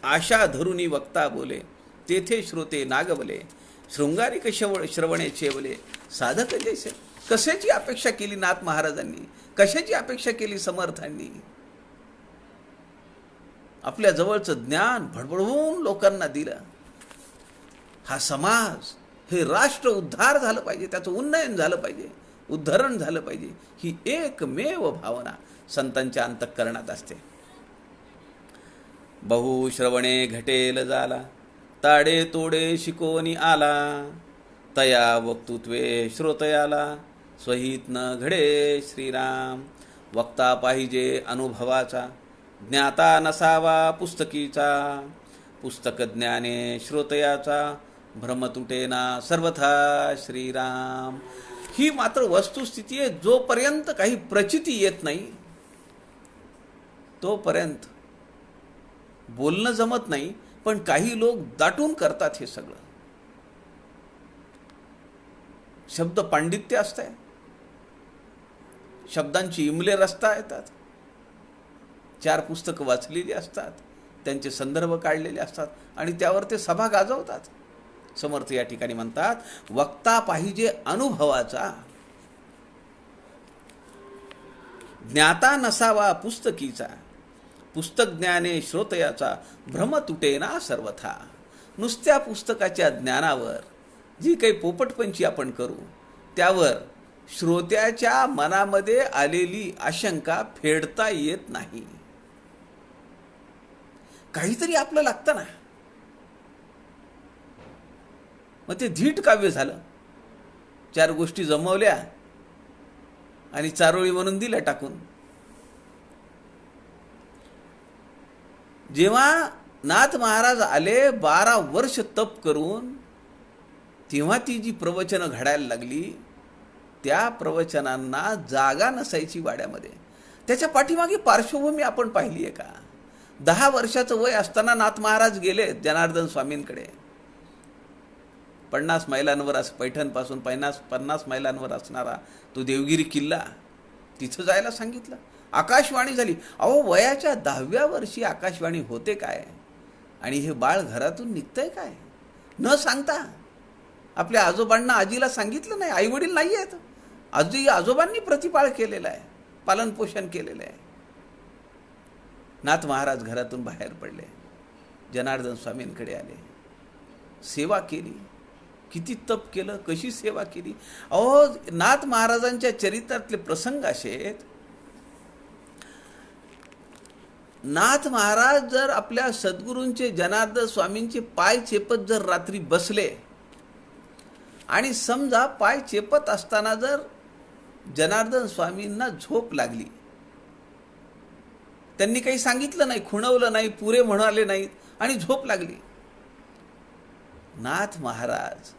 आशा धरुनी वक्ता बोले, तेथे श्रोते नागवले, शृंगारिक श्रवणे चेवले, साधक जैसे. कशाची अपेक्षा केली नाथ महाराजांनी, कशाची अपेक्षा केली समर्थांनी. आपल्या जवळचं ज्ञान भडभडवून लोकांना दिलं. हा समाज, हे राष्ट्र उद्धार झालं पाहिजे, त्याचं उन्नयन झालं पाहिजे, उद्धरण झालं पाहिजे, ही एकमेव भावना संतांच्या अंतःकरणात असते. बहु श्रवणे घटेल झाला, ताडे तोडे शिकोनी आला, तया वक्तृत्वे श्रोतयाला, स्वहित न घडे श्रीराम. वक्ता पाहिजे अनुभवाचा, ज्ञाता नसावा पुस्तकीचा, पुस्तक ज्ञाने श्रोतयाचा, भ्रम तुटेना सर्वथा श्रीराम. ही मात्र वस्तुस्थिती आहे. जोपर्यंत काही प्रचिती येत नाही तोपर्यंत बोलणं जमत नाही. पण काही लोक दाटून करतात हे सगळं. शब्द पांडित्य असतंय, शब्दांची इमले रस्ता येतात, 4 पुस्तकं वाचलेली असतात, त्यांचे संदर्भ काढलेले असतात आणि त्यावर ते सभा गाजवतात. समर्थ या ठिकाणी म्हणतात, वक्ता पाहिजे अनुभवाचा, ज्ञाता नसावा पुस्तकीचा, पुस्तक ज्ञाने श्रोतयाचा, भ्रम तुटेना सर्वथा. नुसत्या पुस्तकाच्या ज्ञानावर जी काही पोपटपंची आपण करू, त्यावर श्रोत्याच्या मनामध्ये आलेली आशंका फेडता येत नाही. काहीतरी आपलं लागतं ना. मग ते धीट काव्य झालं. 4 गोष्टी जमवल्या आणि चारोळी म्हणून दिल्या टाकून. जेव्हा नाथ महाराज आले 12 वर्ष तप करून, तेव्हा ती जी प्रवचनं घडायला लागली, त्या प्रवचनांना जागा नसायची वाड्यामध्ये. त्याच्या पाठीमागे पार्श्वभूमी आपण पाहिली आहे का. 10 वर्षाचं वय असताना नाथ महाराज गेले जनार्दन स्वामींकडे. 50 मैलांवर पैठणपासून 50 मैलांवर असणारा तो देवगिरी किल्ला, तिथं जायला सांगितलं. आकाशवाणी झाली. अहो, वयाच्या 10व्या वर्षी आकाशवाणी होते काय, आणि हे बाळ घरातून निघतंय काय न सांगता. आपल्या आजोबांना आजीला सांगितलं नाही, आईवडील नाही आहेत, आजोबांनी प्रतिपाळ केलेलं आहे, पालनपोषण केलेलं आहे. नाथ महाराज घरातून बाहेर पडले, जनार्दन स्वामींकडे आले, सेवा केली. किती तप केलं, कशी सेवा केली. अहो, नाथ महाराजांच्या चरित्रातले प्रसंग असे आहेत. नाथ महाराज जर आपल्या सद्गुरूंचे, जनार्दन स्वामींचे पाय चेपत जर रात्री बसले, आणि समजा पाय चेपत असताना जर जनार्दन स्वामींना झोप लागली. त्यांनी काही सांगितलं नाही, खुणवलं नाही, पुरे म्हणाले नाहीत आणि झोप लागली. नाथ महाराज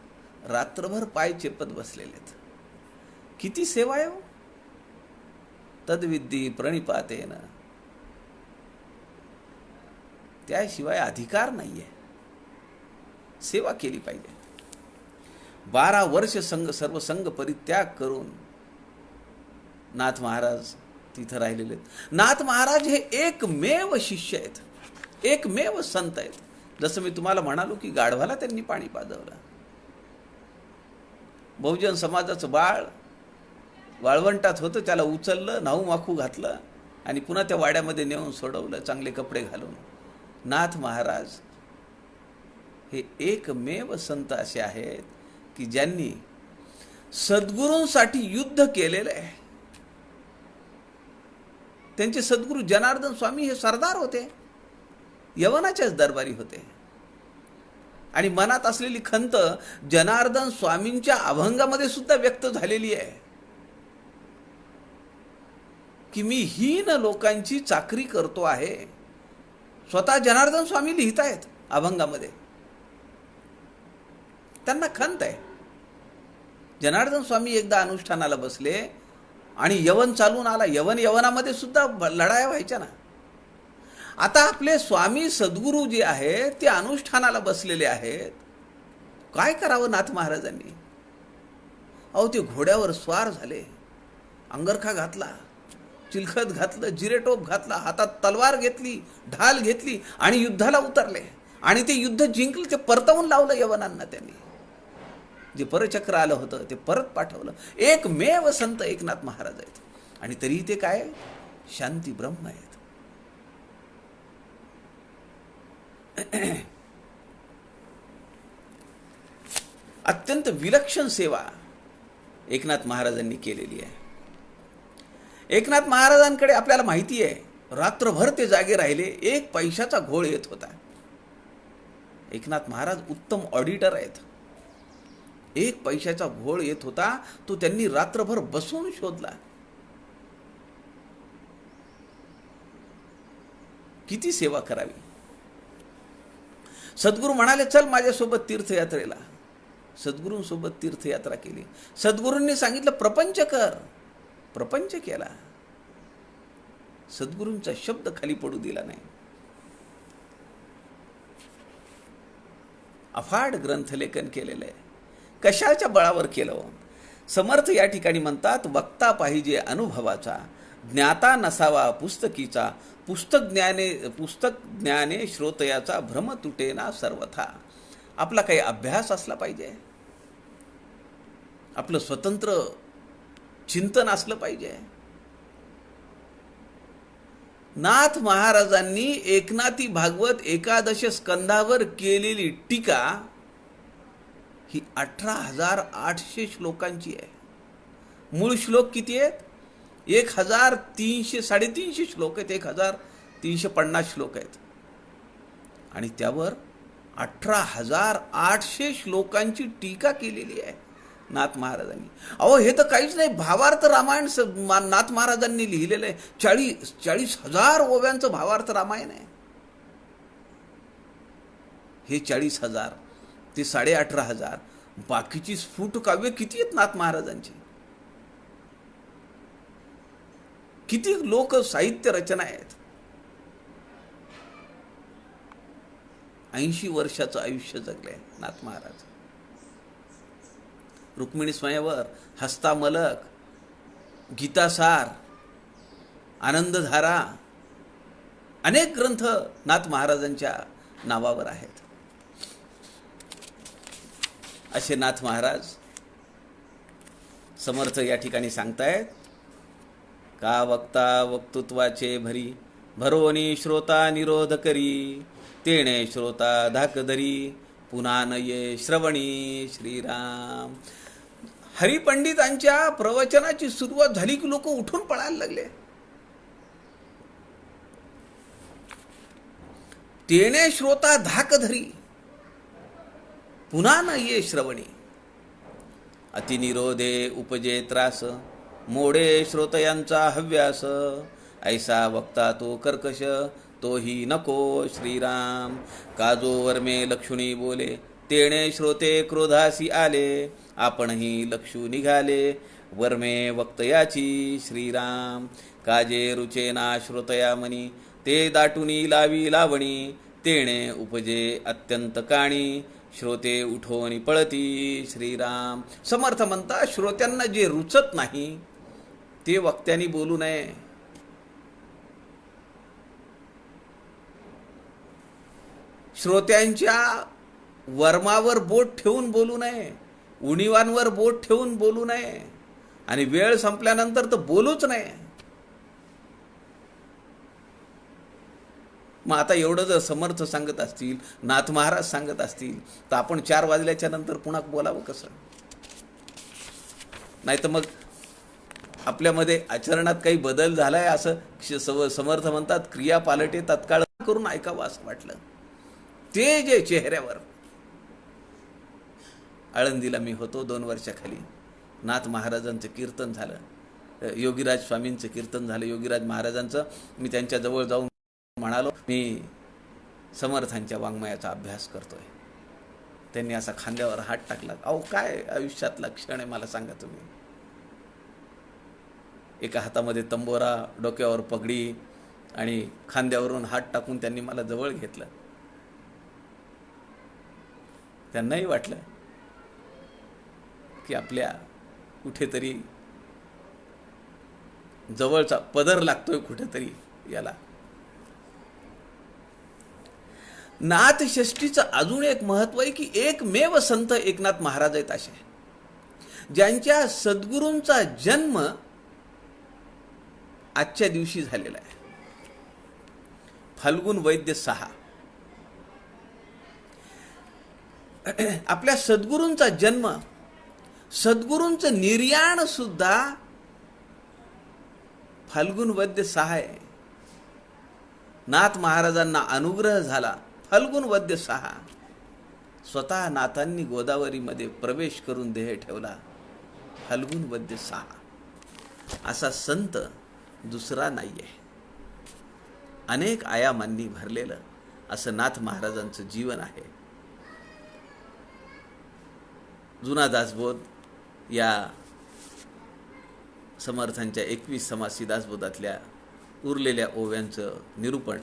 रात्रभर पाय चेपत बसलेलेत. किती सेवा आहे हो. तद्विद्धी प्रणिपातेन, त्याशिवाय अधिकार नाहीये. सेवा केली पाहिजे. 12 वर्ष सर्व संघ परित्याग करून नाथ महाराज तिथं राहिलेले आहेत. नाथ महाराज हे एकमेव शिष्य आहेत, एकमेव संत आहेत. जसं मी तुम्हाला म्हणालो की गाढवाला त्यांनी पाणी पाजवलं. बहुजन समाजाचं बाळ वाळवंटात होतं, त्याला उचललं, नाहू माखू घातलं आणि पुन्हा त्या वाड्यामध्ये नेऊन सोडवलं चांगले कपडे घालून. नाथ महाराज हे एकमेव संत असे आहेत की ज्यांनी सद्गुरूंसाठी युद्ध केलेलं आहे. त्यांचे सद्गुरू जनार्दन स्वामी हे सरदार होते, यवनाच्याच दरबारी होते आणि मनात असलेली खंत जनार्दन स्वामींच्या अभंगामध्ये सुद्धा व्यक्त झालेली आहे की मी हीन लोकांची चाकरी करतो आहे. स्वतः जनार्दन स्वामी लिहित आहेत अभंगामध्ये. त्यांना खंत आहे. जनार्दन स्वामी एकदा अनुष्ठानाला बसले आणि यवन चालून आला. यवनामध्ये सुद्धा लढाया व्हायच्या ना. आता आपले स्वामी सद्गुरू जे आहेत ते अनुष्ठानाला बसलेले आहेत. काय करावं नाथ महाराजांनी? अहो, ते घोड्यावर स्वार झाले, अंगरखा घातला, चिलखत घातलं, जिरेटोप घातला, हातात तलवार घेतली, ढाल घेतली आणि युद्धाला उतरले. आणि ते युद्ध जिंकलं. ते परतवून लावलं यवनांना. त्यांनी जे परचक्र आलं होतं ते परत पाठवलं. एकमेव संत एकनाथ महाराज आहेत. आणि तरी ते काय शांती ब्रह्म आहेत. अत्यंत विलक्षण सेवा एकनाथ महाराजांनी केलेली आहे. एकनाथ महाराजांकडे आपल्याला माहिती आहे रात्रभर ते जागे राहिले. 1 पैशाचा घोळ येत होता. एकनाथ महाराज उत्तम ऑडिटर आहेत. 1 पैशाचा घोळ येत होता, तो त्यांनी रात्रभर बसून शोधला. किती सेवा करावी. सद्गुरू म्हणाले चल माझ्यासोबत तीर्थयात्रेला. सद्गुरूंसोबत तीर्थयात्रा केली. सद्गुरूंनी सांगितलं प्रपंच कर. प्रपंच केला. सद्गुरूंचा शब्द खाली पडू दिला नाही. अफाट ग्रंथलेखन केलेलं आहे. कशाच्या बळावर केलं? समर्थ या ठिकाणी म्हणतात वक्ता पाहिजे अनुभवाचा, ज्ञाता नसावा पुस्तकीचा, पुस्तक ज्ञाने श्रोतयाचा, भ्रम तुटेना सर्वथा. आपला काही अभ्यास असला पाहिजे, आपलं स्वतंत्र चिंतन असलं पाहिजे. नाथ महाराजांनी एकनाथी भागवत 11 स्कंधावर केलेली टीका ही 18,800 श्लोकांची आहे. मूळ श्लोक किती आहेत? 1,300-350 श्लोक आहेत. 1,350 श्लोक आहेत आणि त्यावर 18,800 श्लोकांची टीका केलेली आहे नाथ महाराजांनी. अहो, हे तर काहीच नाही. भावार्थ रामायण नाथ महाराजांनी लिहिलेलं आहे. 40,000 ओव्यांचं भावार्थ रामायण आहे. हे 40,000 ते 18,500. बाकीची स्फुट काव्य किती आहेत नाथ महाराजांची? किती लोक साहित्य रचना आहेत. 80 वर्षाचं आयुष्य जगले नाथ महाराज. रुक्मिणी स्वयंवर, हस्तामलक, गीतासार, आनंदधारा अनेक ग्रंथ नाथ महाराजांच्या नावावर आहेत. असे नाथ महाराज समर्थ या ठिकाणी सांगतायत का वक्ता वक्तृत्वाचे भरी, भरोनी श्रोता निरोध करी, तेणे श्रोता धाकधरी, पुन्हा न ये श्रवणी श्रीराम. हरिपंडितांच्या प्रवचनाची सुरुवात झाली की लोक उठून पळायला लागले. तेणे श्रोता धाकधरी, पुन्हा न ये श्रवणी. अतिनिरोधे उपजे त्रास, मोडे श्रोतयांचा हव्यास, ऐसा वक्ता तो कर्कश, तोही नको श्रीराम. काजो वर्मे लक्षुणी बोले, तेणे श्रोते क्रोधासी आले, आपणही लक्षू निघाले, वर्मे वक्तयाची श्रीराम. काजे रुचेना श्रोतया मनी, ते दाटुनी लावी लावणी, तेणे उपजे अत्यंत काणी, श्रोते उठोनी पळती श्रीराम. समर्थ म्हणता श्रोत्यांना जे रुचत नाही ते वक्त्यांनी बोलू नये. श्रोत्यांच्या वर्मावर बोट ठेवून बोलू नये, उणीवांवर बोट ठेवून बोलू नये, आणि वेळ संपल्यानंतर तर बोलूच नये. मग आता एवढं जर समर्थ सांगत असतील, नाथ महाराज सांगत असतील, तर आपण 4 वाजल्याच्या नंतर पुन्हा बोलावं कसं? नाही तर मग आपल्यामध्ये आचरणात काही बदल झालाय असं समर्थ म्हणतात. क्रिया पालटे तत्काळ करून ऐकावं असं वाटलं. ते जे चेहऱ्यावर, आळंदीला मी होतो 2 वर्षाखाली, नाथ महाराजांचं कीर्तन झालं, योगीराज स्वामींचं कीर्तन झालं, योगीराज महाराजांचं. मी त्यांच्या जवळ जाऊन म्हणालो, मी समर्थांच्या वाङ्मयाचा अभ्यास करतोय. त्यांनी असा खांद्यावर हात टाकला. अहो काय आयुष्यातला क्षण आहे मला सांगा तुम्ही. एका हातामध्ये तंबोरा, डोक्यावर पगडी आणि खांद्यावरून हात टाकून त्यांनी मला जवळ घेतलं. त्यांनाही वाटलं की आपल्या कुठेतरी जवळचा पदर लागतोय कुठेतरी याला. नाथ षष्ठीचं अजून एक महत्व आहे की एकमेव संत एकनाथ महाराज आहेत असे, ज्यांच्या सद्गुरूंचा जन्म आजच्या दिवशी झालेला आहे. फाल्गुन वैद्य 6. आपल्या सद्गुरूंचा जन्म, सद्गुरूंचं निर्याण सुद्धा फाल्गुन वैद्य 6 आहे. नाथ महाराजांना अनुग्रह झाला फाल्गुन वैद्य 6. स्वतः नाथांनी गोदावरीमध्ये प्रवेश करून देह ठेवला फाल्गुन वैद्य 6. असा संत दुसरा नाहीये. अनेक आयामांनी भरलेलं असं नाथ महाराजांचं जीवन आहे. जुना दासबोध या समर्थांच्या 21 समासी दासबोधातल्या उरलेल्या ओव्यांचं निरूपण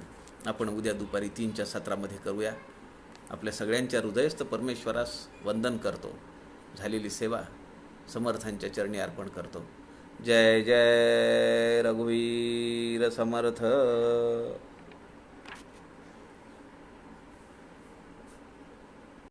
आपण उद्या दुपारी 3च्या सत्रामध्ये करूया. आपल्या सगळ्यांच्या हृदयस्थ परमेश्वरास वंदन करतो. झालेली सेवा समर्थांच्या चरणी अर्पण करतो. जय जय रघुवीर समर्थ.